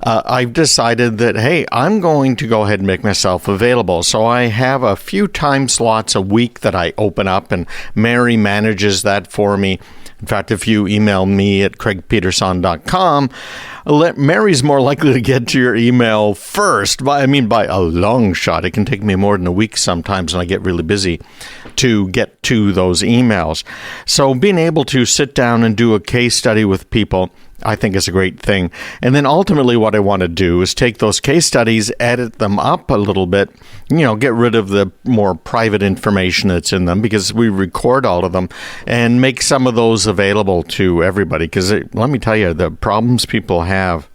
I've decided that, hey, I'm going to go ahead and make myself available. So I have a few time slots a week that I open up, and Mary manages that for me. In fact, if you email me at craigpeterson.com, Mary's more likely to get to your email first. By a long shot. It can take me more than a week sometimes when I get really busy to get to those emails. So being able to sit down and do a case study with people, I think is a great thing. And then ultimately what I want to do is take those case studies, edit them up a little bit, get rid of the more private information that's in them, because we record all of them, and make some of those available to everybody. Because let me tell you, the problems people have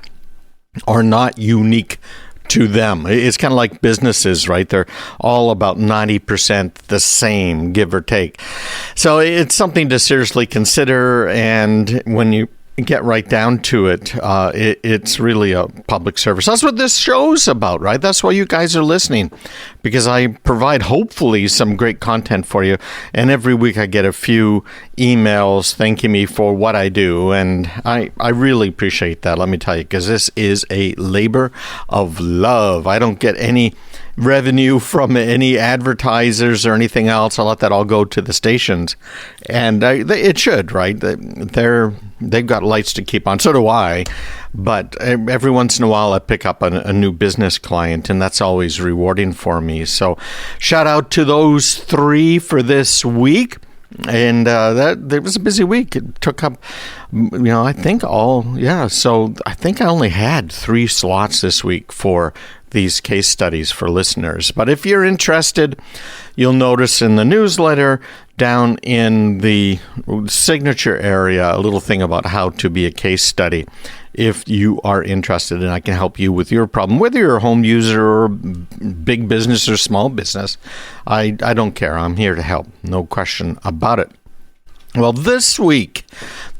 are not unique to them. It's kind of like businesses, right? They're all about 90% the same, give or take. So it's something to seriously consider. And when you get right down to it, it's really a public service. That's what this show's about, right? That's why you guys are listening, because I provide hopefully some great content for you. And every week I get a few emails thanking me for what I do. And I really appreciate that, let me tell you, because this is a labor of love. I don't get any revenue from any advertisers or anything else. I'll let that all go to the stations, and it should, right? They've got lights to keep on. So do I. But every once in a while, I pick up a new business client, and that's always rewarding for me. So shout out to those three for this week. And there was a busy week. It took up, I think So I think I only had 3 slots this week for these case studies for listeners. But if you're interested, you'll notice in the newsletter down in the signature area a little thing about how to be a case study. If you are interested, and I can help you with your problem, whether you're a home user or big business or small business, I don't care. I'm here to help. No question about it. Well, this week,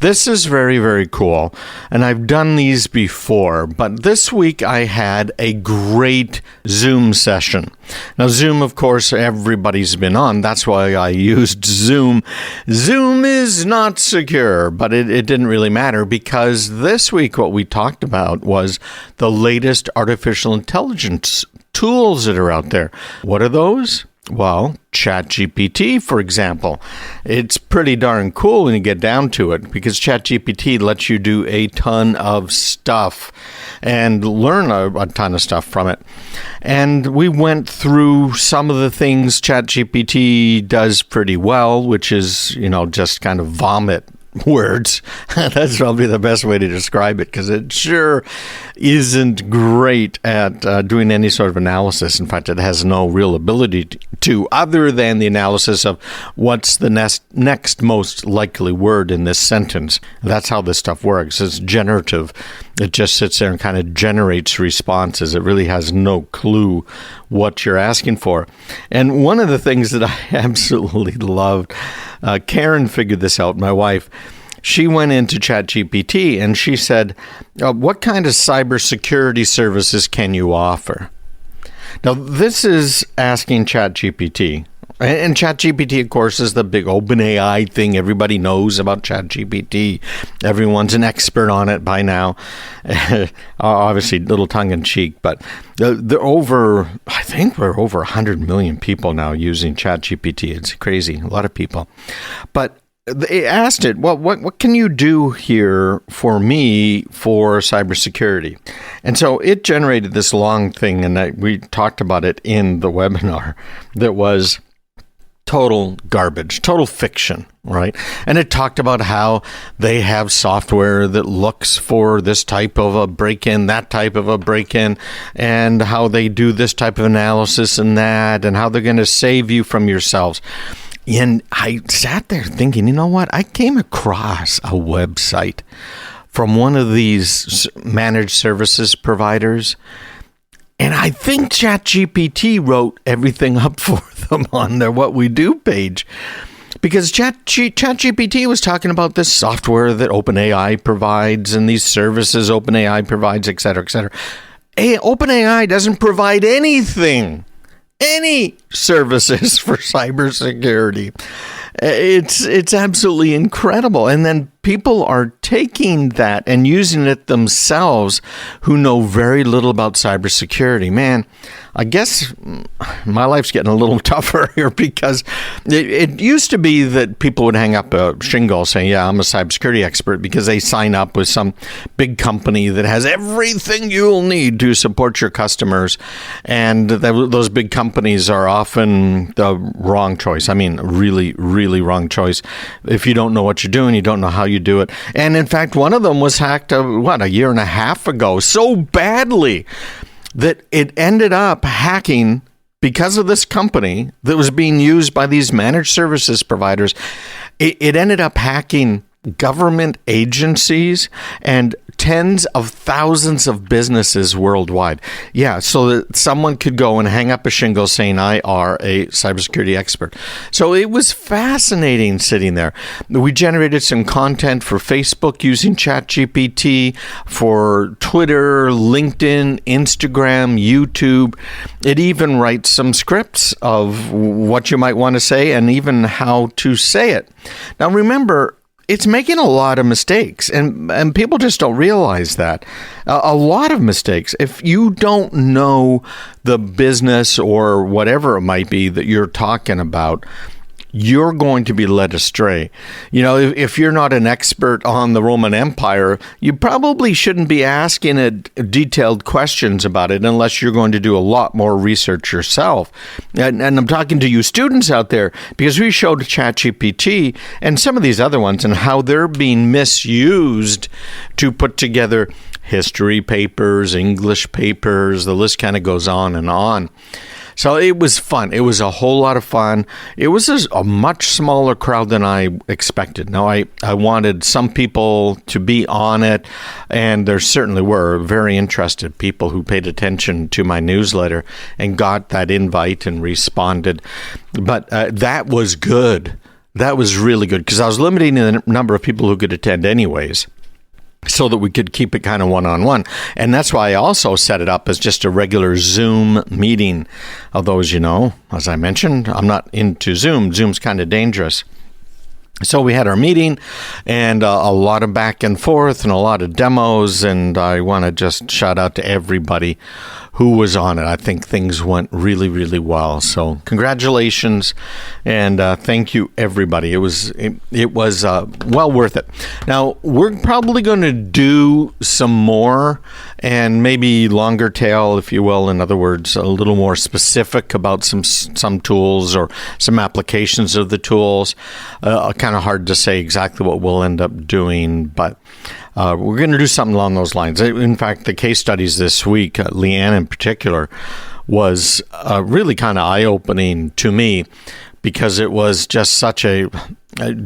this is very, very cool, and I've done these before, but this week I had a great Zoom session. Now, Zoom, of course, everybody's been on. That's why I used Zoom. Zoom is not secure, but it didn't really matter, because this week what we talked about was the latest artificial intelligence tools that are out there. What are those? Well, ChatGPT, for example. It's pretty darn cool when you get down to it, because ChatGPT lets you do a ton of stuff and learn a ton of stuff from it. And we went through some of the things ChatGPT does pretty well, which is, just kind of vomit words. That's probably the best way to describe it, because it sure isn't great at doing any sort of analysis. In fact, it has no real ability to, other than the analysis of what's the next most likely word in this sentence. That's how this stuff works. It's generative. It just sits there and kind of generates responses. It really has no clue what you're asking for. And one of the things that I absolutely loved, Karen figured this out, my wife. She went into ChatGPT and she said, what kind of cybersecurity services can you offer? Now, this is asking ChatGPT. And ChatGPT, of course, is the big OpenAI thing. Everybody knows about ChatGPT. Everyone's an expert on it by now. Obviously, a little tongue-in-cheek, but I think we're over 100 million people now using ChatGPT. It's crazy, a lot of people. But they asked it, well, what can you do here for me for cybersecurity? And so it generated this long thing, and we talked about it in the webinar, that was total garbage, total fiction, right? And it talked about how they have software that looks for this type of a break-in, that type of a break-in, and how they do this type of analysis and that, and how they're going to save you from yourselves. And I sat there thinking, you know what? I came across a website from one of these managed services providers, and I think ChatGPT wrote everything up for them on their What We Do page. Because ChatGPT was talking about this software that OpenAI provides and these services OpenAI provides, et cetera, et cetera. OpenAI doesn't provide anything. Any services for cybersecurity. It's absolutely incredible. And then people are taking that and using it themselves who know very little about cybersecurity. Man, I guess my life's getting a little tougher here because it used to be that people would hang up a shingle saying, yeah, I'm a cybersecurity expert, because they sign up with some big company that has everything you'll need to support your customers. And those big companies are often the wrong choice. I mean, really, really wrong choice. If you don't know what you're doing, you don't know how you do it. And in fact, one of them was hacked, a year and a half ago, so badly that it ended up hacking, because of this company that was being used by these managed services providers. It ended up hacking government agencies and tens of thousands of businesses worldwide. Yeah, so that someone could go and hang up a shingle saying, I are a cybersecurity expert. So it was fascinating sitting there. We generated some content for Facebook using ChatGPT, for Twitter, LinkedIn, Instagram, YouTube. It even writes some scripts of what you might want to say and even how to say it. Now, remember, it's making a lot of mistakes, and people just don't realize that. A lot of mistakes. If you don't know the business or whatever it might be that you're talking about, you're going to be led astray. You know, if you're not an expert on the Roman Empire, you probably shouldn't be asking detailed questions about it unless you're going to do a lot more research yourself. And I'm talking to you students out there, because we showed ChatGPT and some of these other ones and how they're being misused to put together history papers, English papers. The list kind of goes on and on. So it was fun. It was a whole lot of fun. It was a much smaller crowd than I expected. Now, I wanted some people to be on it, and there certainly were very interested people who paid attention to my newsletter and got that invite and responded. But that was good. That was really good, because I was limiting the number of people who could attend anyways, so that we could keep it kind of one-on-one. And that's why I also set it up as just a regular Zoom meeting. Although, as you know, as I mentioned, I'm not into Zoom. Zoom's kind of dangerous. So we had our meeting, and a lot of back and forth and a lot of demos, and I want to just shout out to everybody who was on it. I think things went really, really well. So congratulations, and thank you, everybody. It was well worth it. Now, we're probably going to do some more, and maybe longer tail, if you will. In other words, a little more specific about some tools or some applications of the tools. Kind of hard to say exactly what we'll end up doing, but we're going to do something along those lines. In fact, the case studies this week, Leanne in particular, was really kind of eye-opening to me, because it was just such a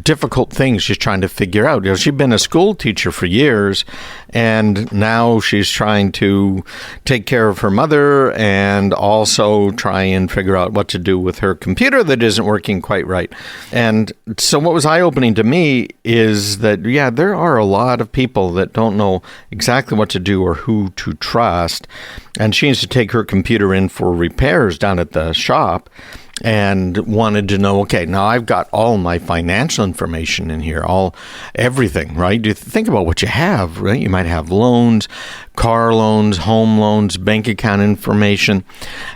difficult thing she's trying to figure out. You know, she'd been a school teacher for years, and now she's trying to take care of her mother and also try and figure out what to do with her computer that isn't working quite right. And so what was eye-opening to me is that, yeah, there are a lot of people that don't know exactly what to do or who to trust. And she needs to take her computer in for repairs down at the shop, and wanted to know, okay, now I've got all my financial information in here, everything, right? You think about what you have, right? You might have loans, car loans, home loans, bank account information.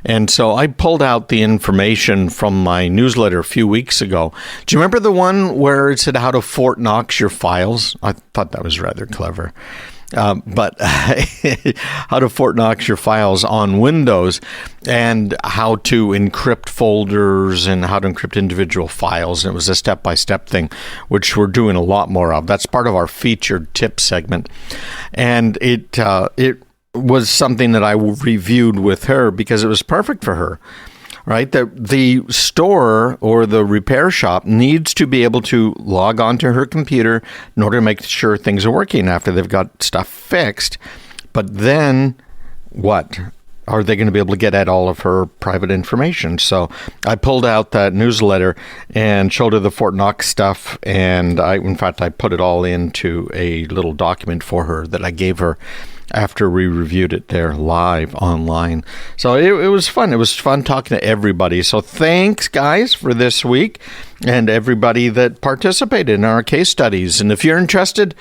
And so I pulled out the information from my newsletter a few weeks ago. Do you remember the one where it said how to Fort Knox your files? I thought that was rather clever. But how to Fort Knox your files on Windows, and how to encrypt folders and how to encrypt individual files. And it was a step-by-step thing, which we're doing a lot more of. That's part of our featured tip segment. And it was something that I reviewed with her because it was perfect for her. Right? The store or the repair shop needs to be able to log onto her computer in order to make sure things are working after they've got stuff fixed. But then what? Are they going to be able to get at all of her private information? So I pulled out that newsletter and showed her the Fort Knox stuff. And I put it all into a little document for her that I gave her after we reviewed it there live online. So it was fun. It was fun talking to everybody. So thanks, guys, for this week and everybody that participated in our case studies. And if you're interested,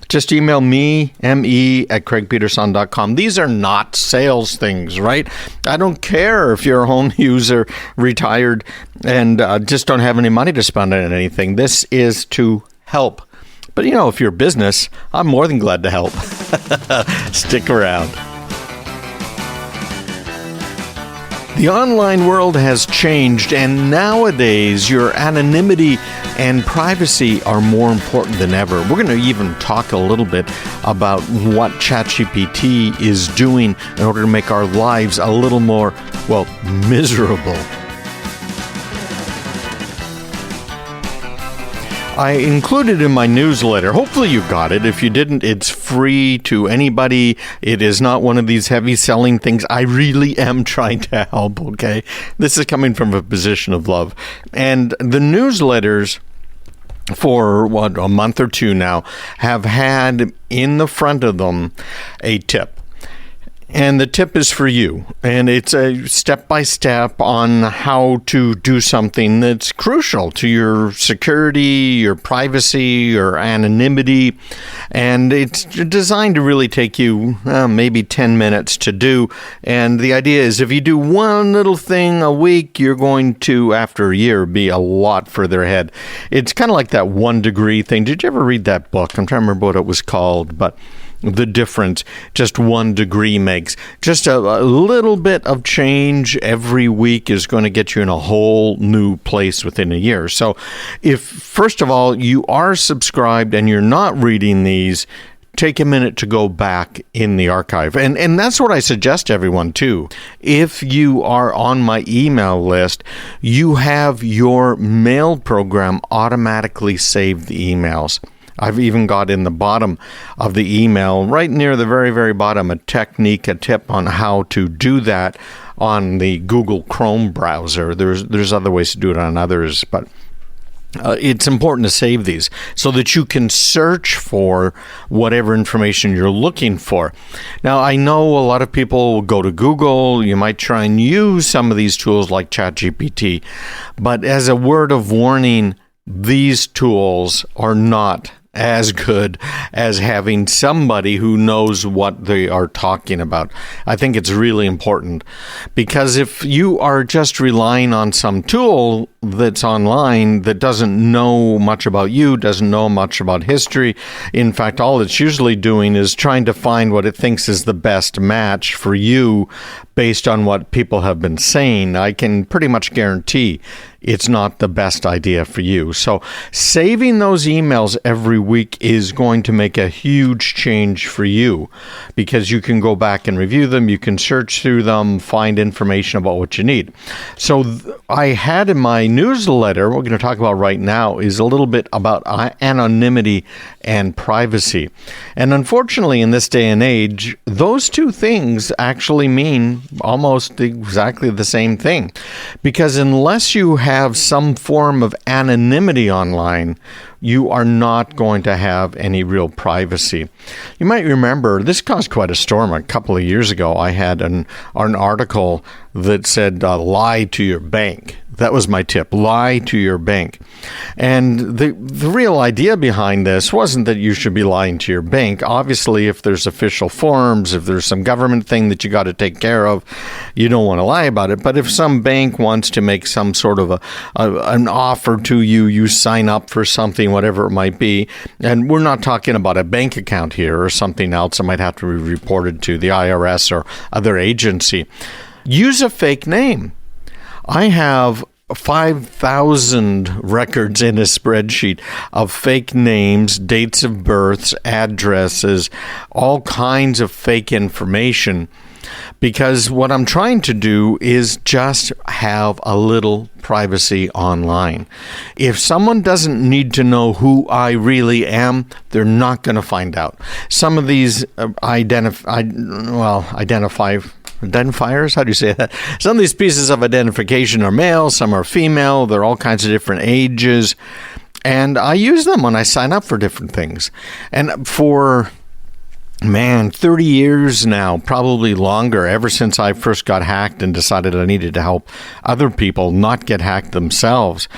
just email me, me@craigpeterson.com. These are not sales things, right? I don't care if you're a home user, retired, and just don't have any money to spend on anything. This is to help. But, if you're a business, I'm more than glad to help. Stick around. The online world has changed, and nowadays your anonymity and privacy are more important than ever. We're going to even talk a little bit about what ChatGPT is doing in order to make our lives a little more, miserable. I included in my newsletter. Hopefully you got it. If you didn't, it's free to anybody. It is not one of these heavy selling things. I really am trying to help, okay? This is coming from a position of love. And the newsletters for a month or two now have had in the front of them a tip. And the tip is for you. And it's a step-by-step on how to do something that's crucial to your security, your privacy, your anonymity. And it's designed to really take you maybe 10 minutes to do. And the idea is if you do one little thing a week, you're going to, after a year, be a lot further ahead. It's kind of like that 1 degree thing. Did you ever read that book? I'm trying to remember what it was called, but the difference just 1 degree makes. Just a little bit of change every week is going to get you in a whole new place within a year. So if, first of all, you are subscribed and you're not reading these, take a minute to go back in the archive. And that's what I suggest to everyone, too. If you are on my email list, you have your mail program automatically save the emails. I've even got in the bottom of the email, right near the very, very bottom, a tip on how to do that on the Google Chrome browser. There's other ways to do it on others, but it's important to save these so that you can search for whatever information you're looking for. Now, I know a lot of people will go to Google. You might try and use some of these tools like ChatGPT, but as a word of warning, these tools are not as good as having somebody who knows what they are talking about. I think it's really important because if you are just relying on some tool that's online that doesn't know much about you, doesn't know much about history, in fact, all it's usually doing is trying to find what it thinks is the best match for you based on what people have been saying, I can pretty much guarantee it's not the best idea for you. So saving those emails every week is going to make a huge change for you because you can go back and review them. You can search through them, find information about what you need. So I had in my newsletter, what we're going to talk about right now is a little bit about anonymity and privacy. And unfortunately, in this day and age, those two things actually mean almost exactly the same thing. Because unless you have some form of anonymity online, you are not going to have any real privacy. You might remember, this caused quite a storm a couple of years ago. I had an article that said, lie to your bank. That was my tip. Lie to your bank. And the real idea behind this wasn't that you should be lying to your bank. Obviously, if there's official forms, if there's some government thing that you got to take care of, you don't want to lie about it. But if some bank wants to make some sort of an offer to you, you sign up for something, whatever it might be. And we're not talking about a bank account here or something else that might have to be reported to the IRS or other agency. Use a fake name. I have 5,000 records in a spreadsheet of fake names, dates of births, addresses, all kinds of fake information, because what I'm trying to do is just have a little privacy online. If someone doesn't need to know who I really am, they're not going to find out. Some of these identifiers, how do you say that? Some of these pieces of identification are male, some are female, they're all kinds of different ages, and I use them when I sign up for different things. And for Man, 30 years now, probably longer, ever since I first got hacked and decided I needed to help other people not get hacked themselves.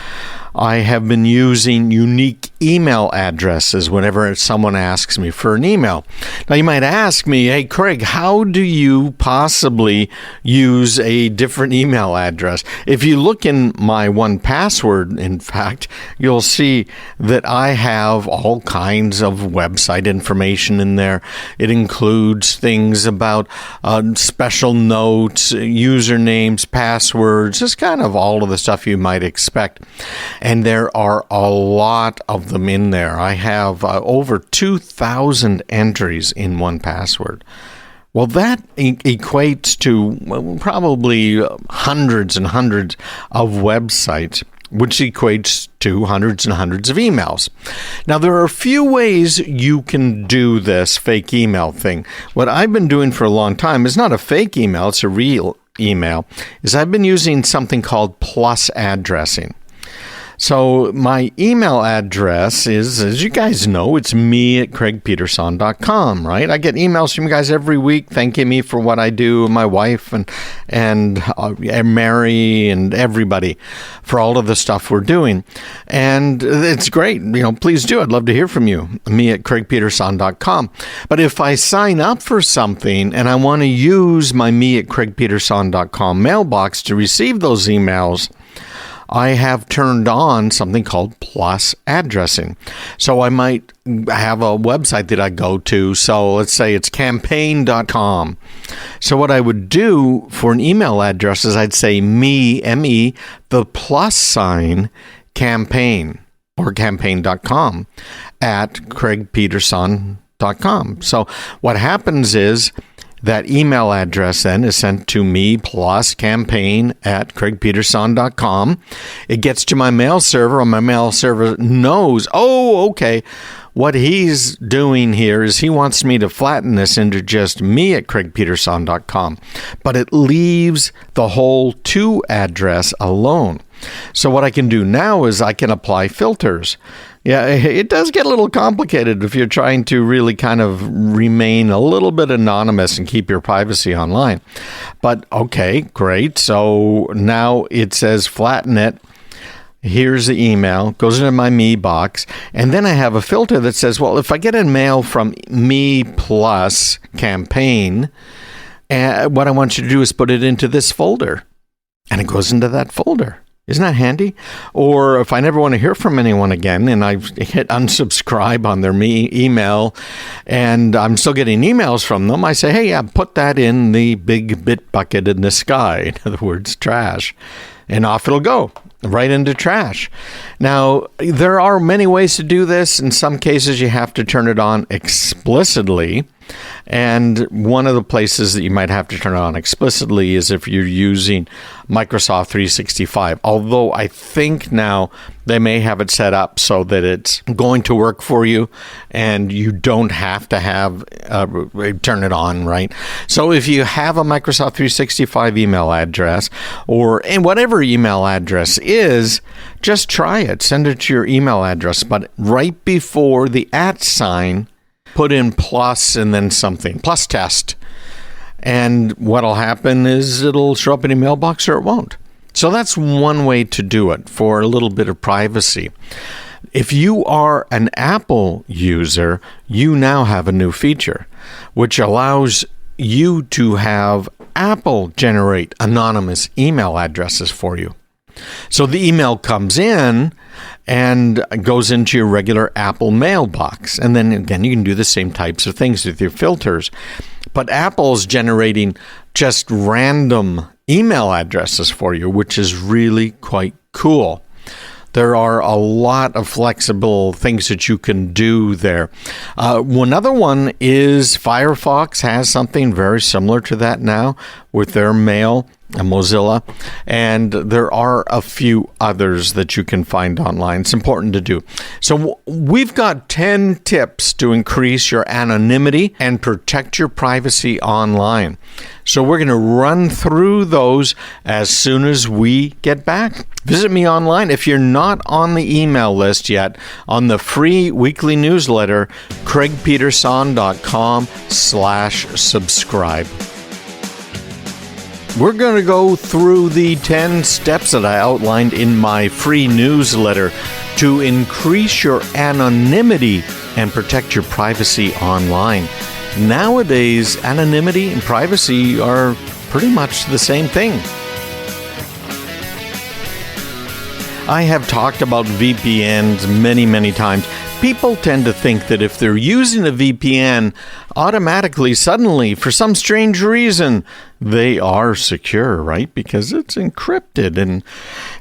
I have been using unique email addresses whenever someone asks me for an email. Now, you might ask me, hey, Craig, how do you possibly use a different email address? If you look in my 1Password, in fact, you'll see that I have all kinds of website information in there. It includes things about special notes, usernames, passwords, just kind of all of the stuff you might expect. And there are a lot of them in there. I have over 2,000 entries in 1Password. Well, that equates to probably hundreds and hundreds of websites, which equates to hundreds and hundreds of emails. Now, there are a few ways you can do this fake email thing. What I've been doing for a long time is not a fake email, it's a real email, is I've been using something called plus addressing. So my email address is, as you guys know, it's me@craigpeterson.com, right? I get emails from you guys every week thanking me for what I do, my wife and Mary and everybody for all of the stuff we're doing. And it's great. Please do. I'd love to hear from you, me@craigpeterson.com. But if I sign up for something and I want to use my me@craigpeterson.com mailbox to receive those emails, I have turned on something called plus addressing. So I might have a website that I go to. So let's say it's campaign.com. So what I would do for an email address is I'd say me, M-E, the plus sign, campaign or campaign.com at craigpeterson.com. So what happens is that email address then is sent to me plus campaign at craigpeterson.com. It gets to my mail server, and my mail server knows, okay, what he's doing here is he wants me to flatten this into just me at craigpeterson.com, but it leaves the whole to address alone. So what I can do now is I can apply filters. Yeah, it does get a little complicated if you're trying to really kind of remain a little bit anonymous and keep your privacy online. But okay, great. So now it says flatten it. Here's the email, goes into my me box, and then I have a filter that says, well, if I get a mail from me plus campaign, what I want you to do is put it into this folder, and it goes into that folder. Isn't that handy? Or if I never want to hear from anyone again and I hit unsubscribe on their email and I'm still getting emails from them, I say, hey, put that in the big bit bucket in the sky. In other words, trash. And off it'll go, right into trash. Now, there are many ways to do this. In some cases, you have to turn it on explicitly. And one of the places that you might have to turn it on explicitly is if you're using Microsoft 365. Although I think now they may have it set up so that it's going to work for you and you don't have to turn it on, right? So if you have a Microsoft 365 email address and whatever email address is, just try it. Send it to your email address. But right before the @ sign, put in plus and then something, plus test. And what'll happen is it'll show up in your mailbox or it won't. So that's one way to do it for a little bit of privacy. If you are an Apple user, you now have a new feature, which allows you to have Apple generate anonymous email addresses for you. So the email comes in and goes into your regular Apple mailbox. And then again, you can do the same types of things with your filters. But Apple's generating just random email addresses for you, which is really quite cool. There are a lot of flexible things that you can do there. Another one is Firefox has something very similar to that now with their mail. Mozilla, and there are a few others that you can find online. It's important to do. So we've got 10 tips to increase your anonymity and protect your privacy online. So we're going to run through those as soon as we get back. Visit me online. If you're not on the email list yet, on the free weekly newsletter, craigpeterson.com/subscribe. We're going to go through the 10 steps that I outlined in my free newsletter to increase your anonymity and protect your privacy online. Nowadays, anonymity and privacy are pretty much the same thing. I have talked about VPNs many times. People tend to think that if they're using a VPN, automatically, suddenly, for some strange reason, they are secure, right? Because it's encrypted, and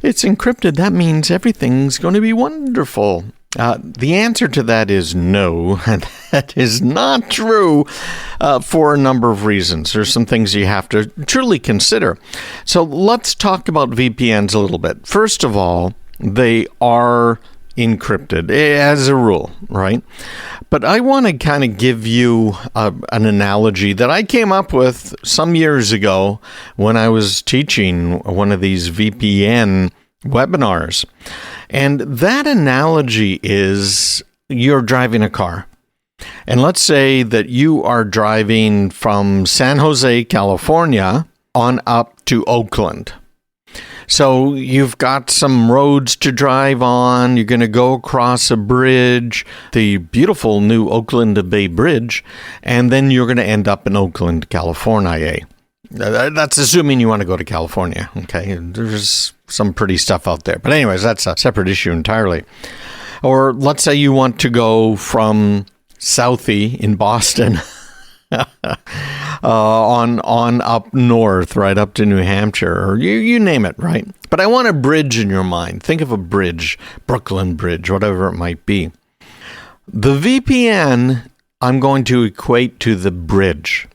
it's encrypted. That means everything's going to be wonderful. The answer to that is no. That is not true for a number of reasons. There's some things you have to truly consider. So let's talk about VPNs a little bit. First of all, they are encrypted as a rule, right? But I want to kind of give you an analogy that I came up with some years ago when I was teaching one of these VPN webinars. And that analogy is you're driving a car. And let's say that you are driving from San Jose, California, on up to Oakland. So you've got some roads to drive on. You're going to go across a bridge, the beautiful new Oakland Bay Bridge, and then you're going to end up in Oakland, California. That's assuming you want to go to California, okay? There's some pretty stuff out there. But anyways, that's a separate issue entirely. Or let's say you want to go from Southie in Boston on up north, right up to New Hampshire, or you name it, right? But I want a bridge in your mind. Think of a bridge, Brooklyn Bridge, whatever it might be. The VPN, I'm going to equate to the bridge.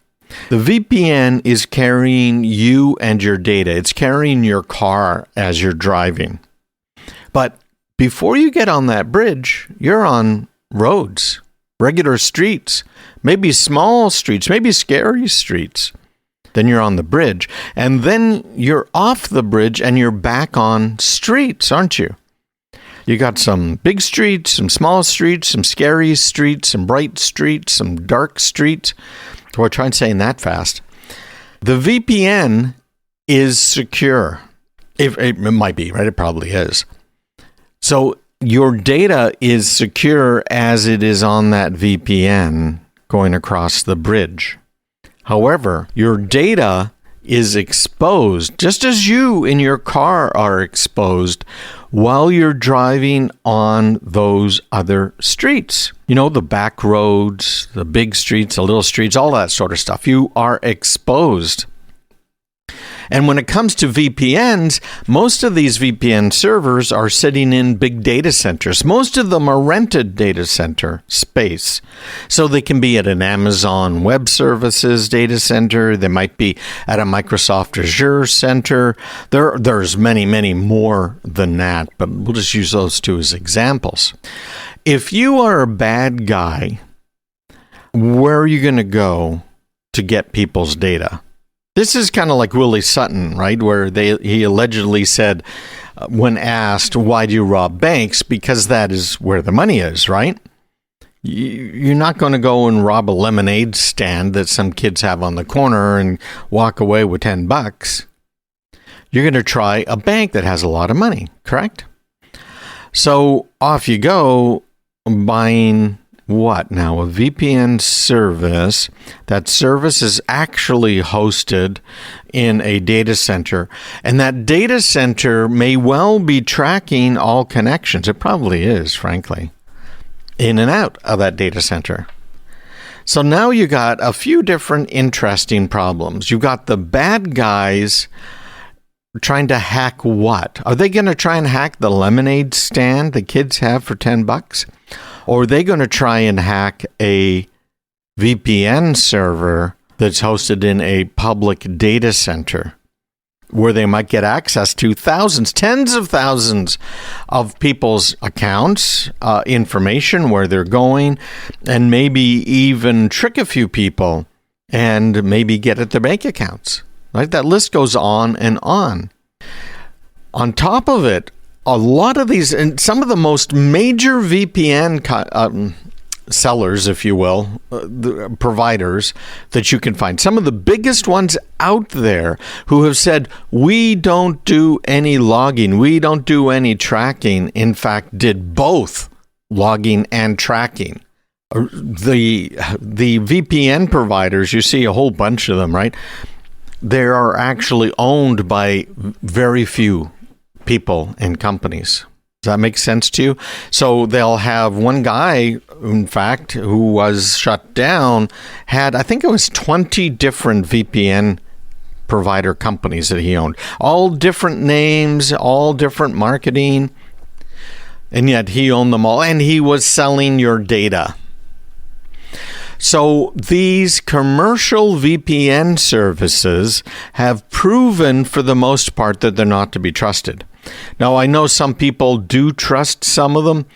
The VPN is carrying you and your data. It's carrying your car as you're driving. But before you get on that bridge, you're on roads, regular streets, maybe small streets, maybe scary streets. Then you're on the bridge. And then you're off the bridge and you're back on streets, aren't you? You got some big streets, some small streets, some scary streets, some bright streets, some dark streets. Or try saying that fast. The VPN is secure. It might be, right? It probably is. So your data is secure as it is on that VPN going across the bridge. However, your data is exposed, just as you in your car are exposed while you're driving on those other streets. You know, the back roads, the big streets, the little streets, all that sort of stuff. You are exposed. And when it comes to VPNs, most of these VPN servers are sitting in big data centers. Most of them are rented data center space. So they can be at an Amazon Web Services data center. They might be at a Microsoft Azure center. There's many more than that, but we'll just use those two as examples. If you are a bad guy, where are you going to go to get people's data? This is kind of like Willie Sutton, right? Where he allegedly said, when asked, why do you rob banks? Because that is where the money is, right? You're not going to go and rob a lemonade stand that some kids have on the corner and walk away with $10. You're going to try a bank that has a lot of money, correct? So off you go buying what now? A VPN service. That service is actually hosted in a data center, and that data center may well be tracking all connections. It probably is, frankly, in and out of that data center. So now you got a few different interesting problems. You've got the bad guys trying to hack what? Are they going to try and hack the lemonade stand the kids have for $10? Or are they going to try and hack a VPN server that's hosted in a public data center? where they might get access to thousands, tens of thousands of people's accounts, information, where they're going, and maybe even trick a few people and maybe get at their bank accounts. Right? That list goes on and on. On top of it, a lot of these, and some of the most major VPN sellers, if you will, the providers that you can find, some of the biggest ones out there who have said, we don't do any logging, we don't do any tracking, in fact, did both logging and tracking. The VPN providers, you see a whole bunch of them, right? They are actually owned by very few people and companies. Does that make sense to you? So they'll have one guy, in fact, who was shut down, had, I think it was 20 different VPN provider companies that he owned. All different names, all different marketing. And yet he owned them all. And he was selling your data. So these commercial VPN services have proven for the most part that they're not to be trusted. Now, I know some people do trust some of them.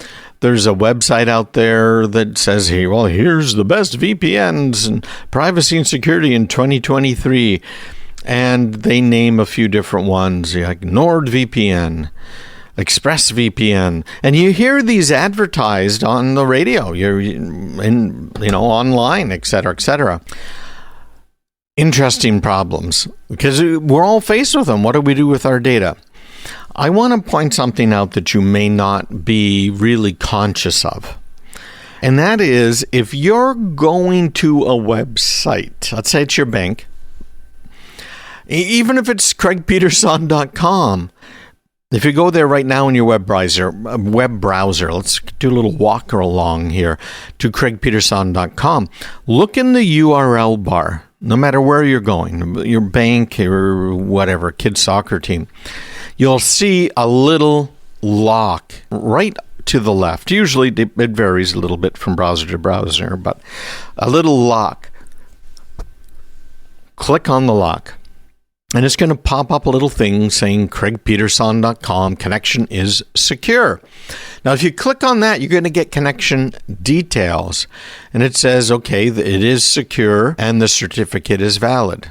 There's a website out there that says, hey, well, here's the best VPNs and privacy and security in 2023. And they name a few different ones, like NordVPN, ExpressVPN, and you hear these advertised on the radio, you're in, online, et cetera, et cetera. Interesting problems, because we're all faced with them. What do we do with our data? I want to point something out that you may not be really conscious of. And that is, if you're going to a website, let's say it's your bank, even if it's craigpeterson.com, if you go there right now in your web browser, let's do a little walk along here to craigpeterson.com. Look in the URL bar, no matter where you're going, your bank or whatever, kids' soccer team. You'll see a little lock right to the left. Usually it varies a little bit from browser to browser, but a little lock. Click on the lock. And it's going to pop up a little thing saying craigpeterson.com, connection is secure. Now, if you click on that, you're going to get connection details. And it says, okay, it is secure and the certificate is valid.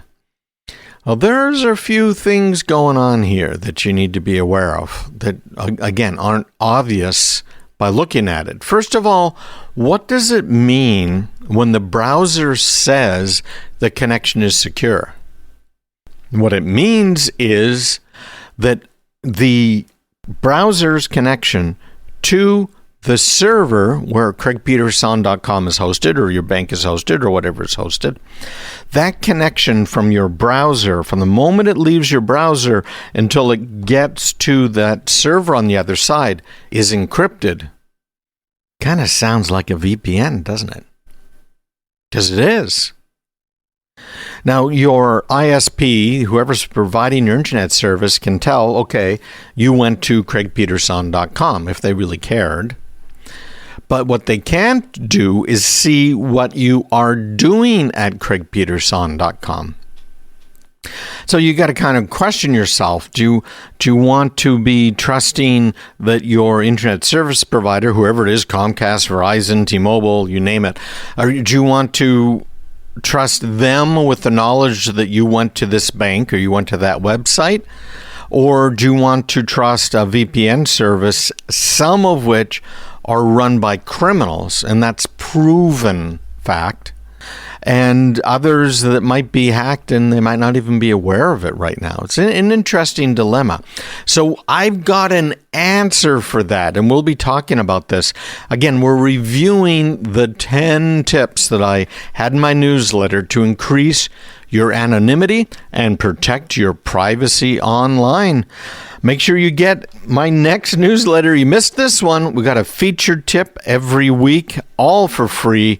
Well, there's a few things going on here that you need to be aware of that, again, aren't obvious by looking at it. First of all, what does it mean when the browser says the connection is secure? What it means is that the browser's connection to the server where craigpeterson.com is hosted, or your bank is hosted, or whatever is hosted, that connection from your browser, from the moment it leaves your browser until it gets to that server on the other side, is encrypted. Kind of sounds like a VPN, doesn't it? Because it is. Now, your ISP, whoever's providing your internet service, can tell, okay, you went to craigpeterson.com if they really cared. But what they can't do is see what you are doing at craigpeterson.com. So you got to kind of question yourself. Do you want to be trusting that your internet service provider, whoever it is, Comcast, Verizon, T-Mobile, you name it, or do you want to trust them with the knowledge that you went to this bank or you went to that website? Or do you want to trust a VPN service, some of which are run by criminals, and that's proven fact, and others that might be hacked and they might not even be aware of it right now? It's an interesting dilemma. So I've got an answer for that, and we'll be talking about this. Again, we're reviewing the 10 tips that I had in my newsletter to increase your anonymity and protect your privacy online. Make sure you get my next newsletter. You missed this one. We got a featured tip every week, all for free.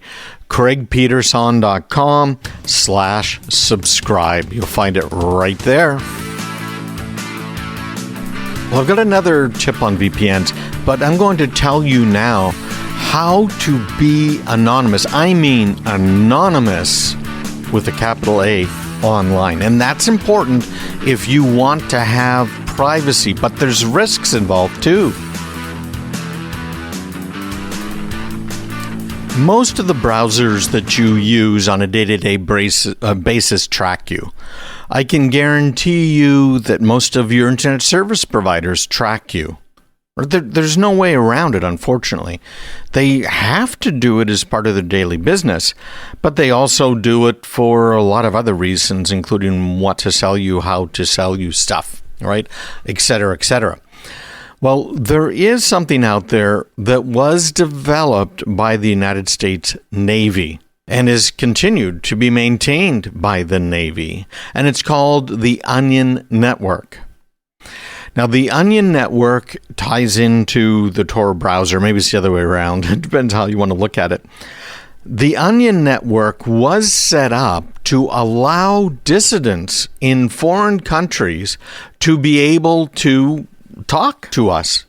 craigpeterson.com/subscribe. You'll find it right there. Well, I've got another tip on VPNs, but I'm going to tell you now how to be anonymous. I mean anonymous with a capital A online. And that's important if you want to have privacy, but there's risks involved too. Most of the browsers that you use on a day-to-day basis track you. I can guarantee you that most of your internet service providers track you. There's no way around it, unfortunately. They have to do it as part of their daily business, but they also do it for a lot of other reasons, including what to sell you, how to sell you stuff, right? Et cetera, et cetera. Well, there is something out there that was developed by the United States Navy and is continued to be maintained by the Navy, and it's called the Onion Network. Now, the Onion Network ties into the Tor browser. Maybe it's the other way around. It depends how you want to look at it. The Onion Network was set up to allow dissidents in foreign countries to be able to talk to us,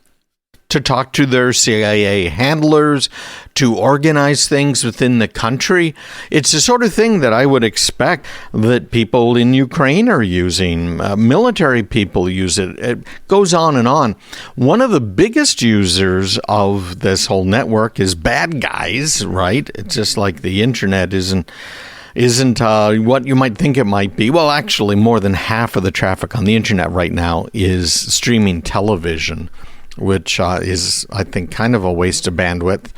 to talk to their CIA handlers, to organize things within the country. It's the sort of thing that I would expect that people in Ukraine are using. Military people use it. It goes on and on. One of the biggest users of this whole network is bad guys, right? It's just like the internet isn't what you might think it might be. Well, actually, more than half of the traffic on the internet right now is streaming television, which is, I think, kind of a waste of bandwidth.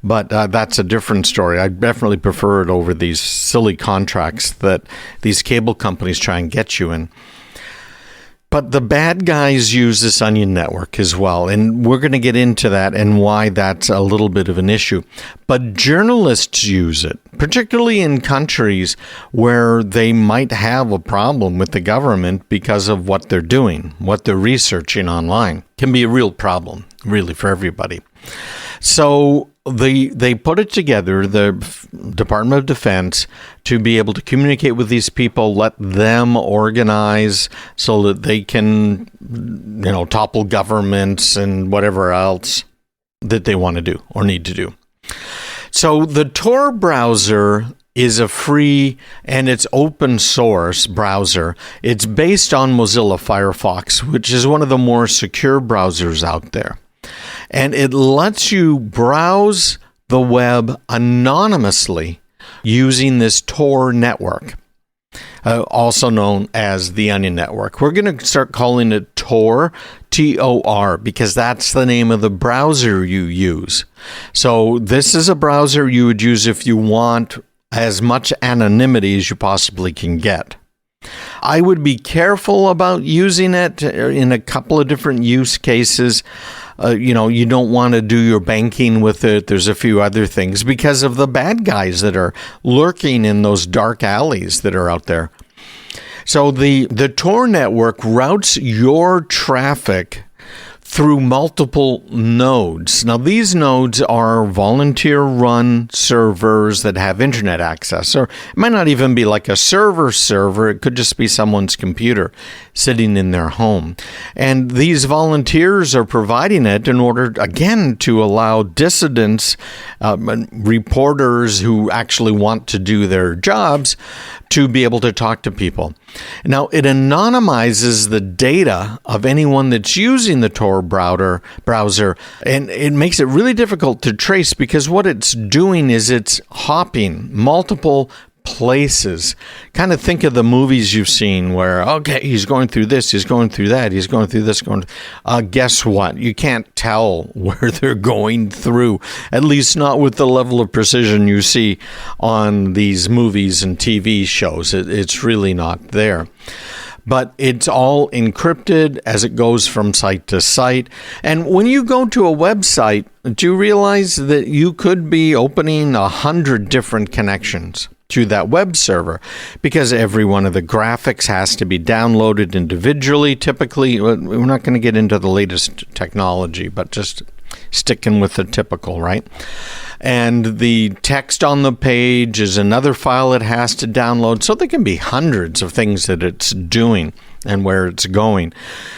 But that's a different story. I definitely prefer it over these silly contracts that these cable companies try and get you in. But the bad guys use this Onion Network as well, and we're going to get into that and why that's a little bit of an issue. But journalists use it, particularly in countries where they might have a problem with the government because of what they're doing, what they're researching online. Can be a real problem, really, for everybody. So they put it together, the Department of Defense, to be able to communicate with these people, let them organize so that they can, topple governments and whatever else that they want to do or need to do. So the Tor browser is a free and it's open source browser. It's based on Mozilla Firefox, which is one of the more secure browsers out there. And it lets you browse the web anonymously using this Tor network, also known as the Onion Network. We're going to start calling it Tor, T-O-R, because that's the name of the browser you use. So this is a browser you would use if you want as much anonymity as you possibly can get. I would be careful about using it in a couple of different use cases. You don't want to do your banking with it. There's a few other things because of the bad guys that are lurking in those dark alleys that are out there. So the Tor network routes your traffic through multiple nodes. Now, these nodes are volunteer-run servers that have internet access, or it might not even be like a server. It could just be someone's computer sitting in their home. And these volunteers are providing it in order, again, to allow dissidents, reporters who actually want to do their jobs, to be able to talk to people. Now, it anonymizes the data of anyone that's using the Tor browser, and it makes it really difficult to trace because what it's doing is it's hopping multiple places. Kind of think of the movies you've seen where, okay, he's going through this, he's going through that, he's going through this, guess what? You can't tell where they're going through, at least not with the level of precision you see on these movies and TV shows. It's really not there. But it's all encrypted as it goes from site to site. And when you go to a website, do you realize that you could be opening 100 different connections to that web server because every one of the graphics has to be downloaded individually. Typically, we're not going to get into the latest technology, but just sticking with the typical, right? And the text on the page is another file it has to download. So there can be hundreds of things that it's doing and where it's going.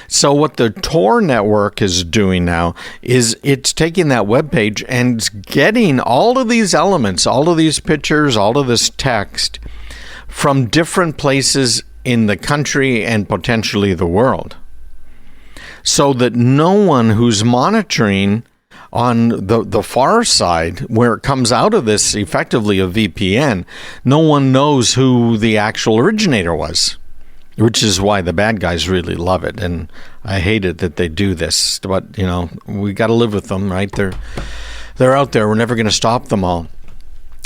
So what the Tor network is doing now is it's taking that web page and getting all of these elements, all of these pictures, all of this text from different places in the country and potentially the world, so that no one who's monitoring on the far side, where it comes out of this effectively a VPN, no one knows who the actual originator was, which is why the bad guys really love it. And I hate it that they do this, but we got to live with them, right? They're out there. We're never going to stop them all.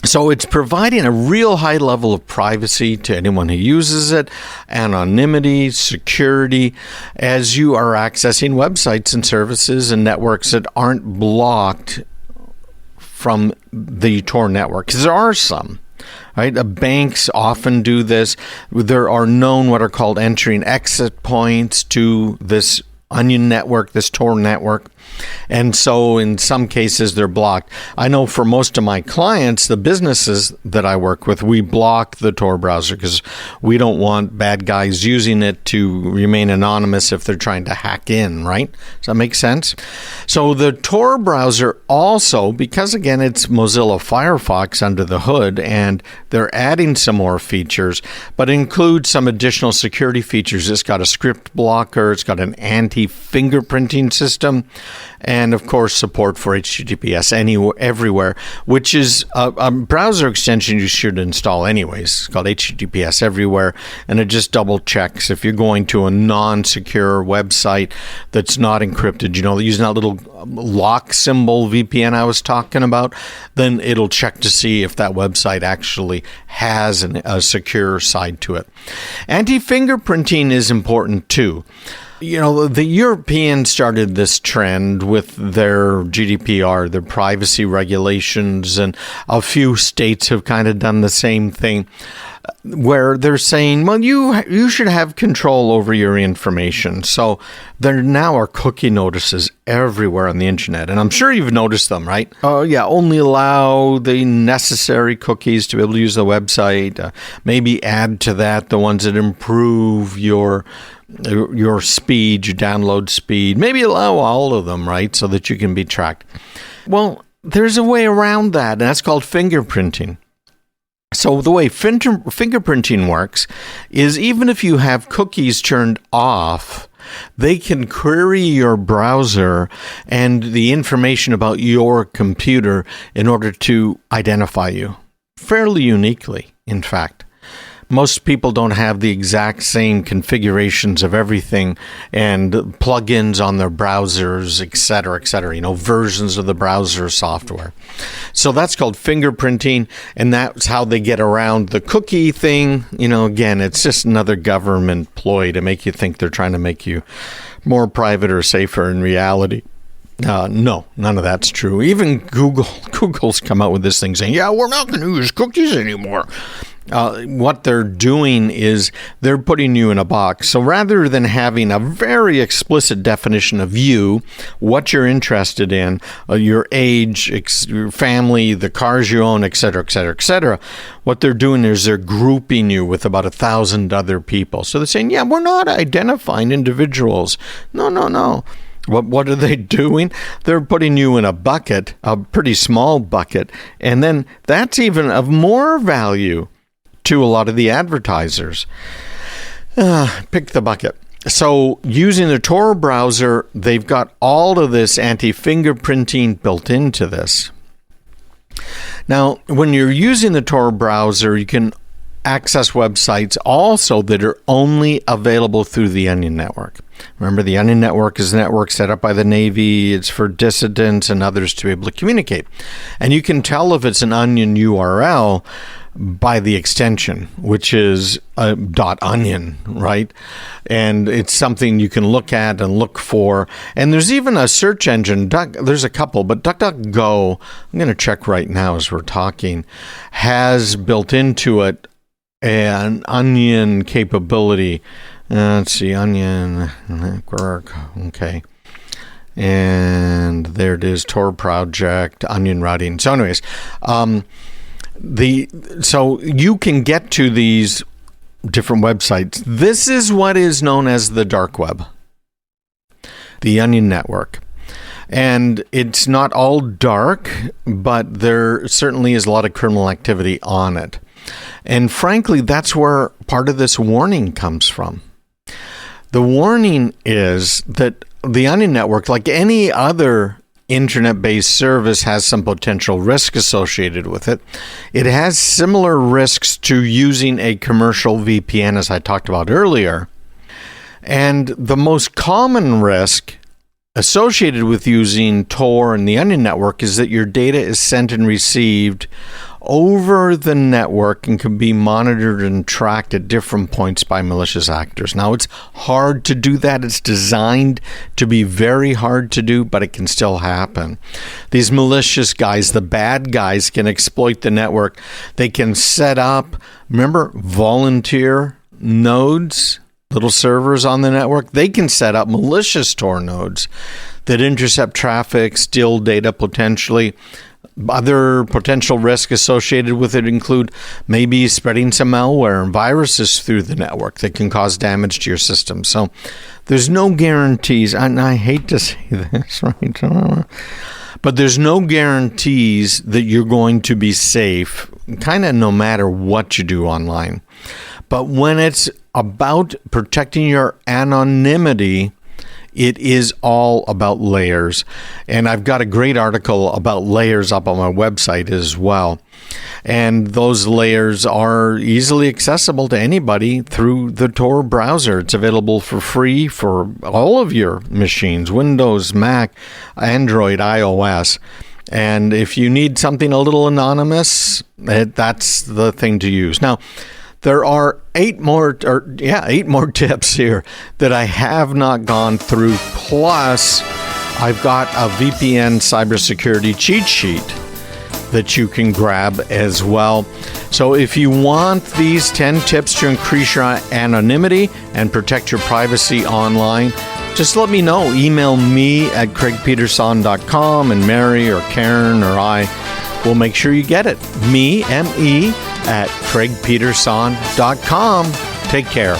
So it's providing a real high level of privacy to anyone who uses it, anonymity, security, as you are accessing websites and services and networks that aren't blocked from the Tor network. Because there are some, right? Banks often do this. There are known what are called entry and exit points to this Onion network, this Tor network. And so in some cases, they're blocked. I know for most of my clients, the businesses that I work with, we block the Tor browser because we don't want bad guys using it to remain anonymous if they're trying to hack in, right? Does that make sense? So the Tor browser also, because again, it's Mozilla Firefox under the hood, and they're adding some more features, but includes some additional security features. It's got a script blocker. It's got an anti-fingerprinting system. And of course, support for HTTPS everywhere, which is a browser extension you should install anyways. It's called HTTPS everywhere, and it just double checks if you're going to a non-secure website that's not encrypted. Using that little lock symbol VPN I was talking about, then it'll check to see if that website actually has a secure side to it. Anti-fingerprinting is important too. The Europeans started this trend with their GDPR, their privacy regulations, and a few states have kind of done the same thing, where they're saying, well, you should have control over your information. So there now are cookie notices everywhere on the internet, and I'm sure you've noticed them, right? Oh, yeah, only allow the necessary cookies to be able to use the website. Maybe add to that the ones that improve your speed, your download speed. Maybe allow all of them, right, so that you can be tracked. Well, there's a way around that, and that's called fingerprinting. So the way fingerprinting works is even if you have cookies turned off, they can query your browser and the information about your computer in order to identify you, fairly uniquely, in fact. Most people don't have the exact same configurations of everything and plugins on their browsers, et cetera, versions of the browser software. So that's called fingerprinting, and that's how they get around the cookie thing. Again, it's just another government ploy to make you think they're trying to make you more private or safer in reality. No, none of that's true. Even Google's come out with this thing saying, yeah, we're not going to use cookies anymore. What they're doing is they're putting you in a box. So rather than having a very explicit definition of you, what you're interested in, your age, your family, the cars you own, et cetera, what they're doing is they're grouping you with about 1,000 other people. So they're saying, yeah, we're not identifying individuals. No. What are they doing? They're putting you in a bucket, a pretty small bucket, and then that's even of more value to a lot of the advertisers. Pick the bucket. So using the Tor browser, they've got all of this anti-fingerprinting built into this. Now, when you're using the Tor browser, you can access websites also that are only available through the Onion network. Remember, the Onion network is a network set up by the Navy. It's for dissidents and others to be able to communicate. And you can tell if it's an Onion URL by the extension, which is .onion, right? And it's something you can look at and look for. And there's even a search engine. There's a couple, but DuckDuckGo, I'm going to check right now as we're talking, has built into it an Onion capability. Let's see, Onion network. Okay. And there it is, Tor project, Onion routing. So anyways, so you can get to these different websites. This is what is known as the dark web, the Onion network. And it's not all dark, but there certainly is a lot of criminal activity on it. And frankly, that's where part of this warning comes from. The warning is that the Onion Network, like any other internet-based service, has some potential risk associated with it. It has similar risks to using a commercial VPN, as I talked about earlier. And the most common risk associated with using Tor and the Onion Network is that your data is sent and received over the network and can be monitored and tracked at different points by malicious actors. Now, it's hard to do that. It's designed to be very hard to do, but it can still happen. These malicious guys, the bad guys, can exploit the network. They can set up, remember, volunteer nodes, little servers on the network. They can set up malicious Tor nodes that intercept traffic, steal data potentially. Other potential risks associated with it include maybe spreading some malware and viruses through the network that can cause damage to your system. So there's no guarantees, and I hate to say this, right? But there's no guarantees that you're going to be safe, kind of no matter what you do online. But when it's about protecting your anonymity, it is all about layers. And I've got a great article about layers up on my website as well. And those layers are easily accessible to anybody through the Tor browser. It's available for free for all of your machines, Windows, Mac, Android, iOS. And if you need something a little anonymous, that's the thing to use. Now, there are 8 more tips here that I have not gone through. Plus, I've got a VPN cybersecurity cheat sheet that you can grab as well. So if you want these 10 tips to increase your anonymity and protect your privacy online, just let me know. Email me at craigpeterson.com, and Mary or Karen or I will make sure you get it. Me, M-E, at craigpeterson.com. Take care.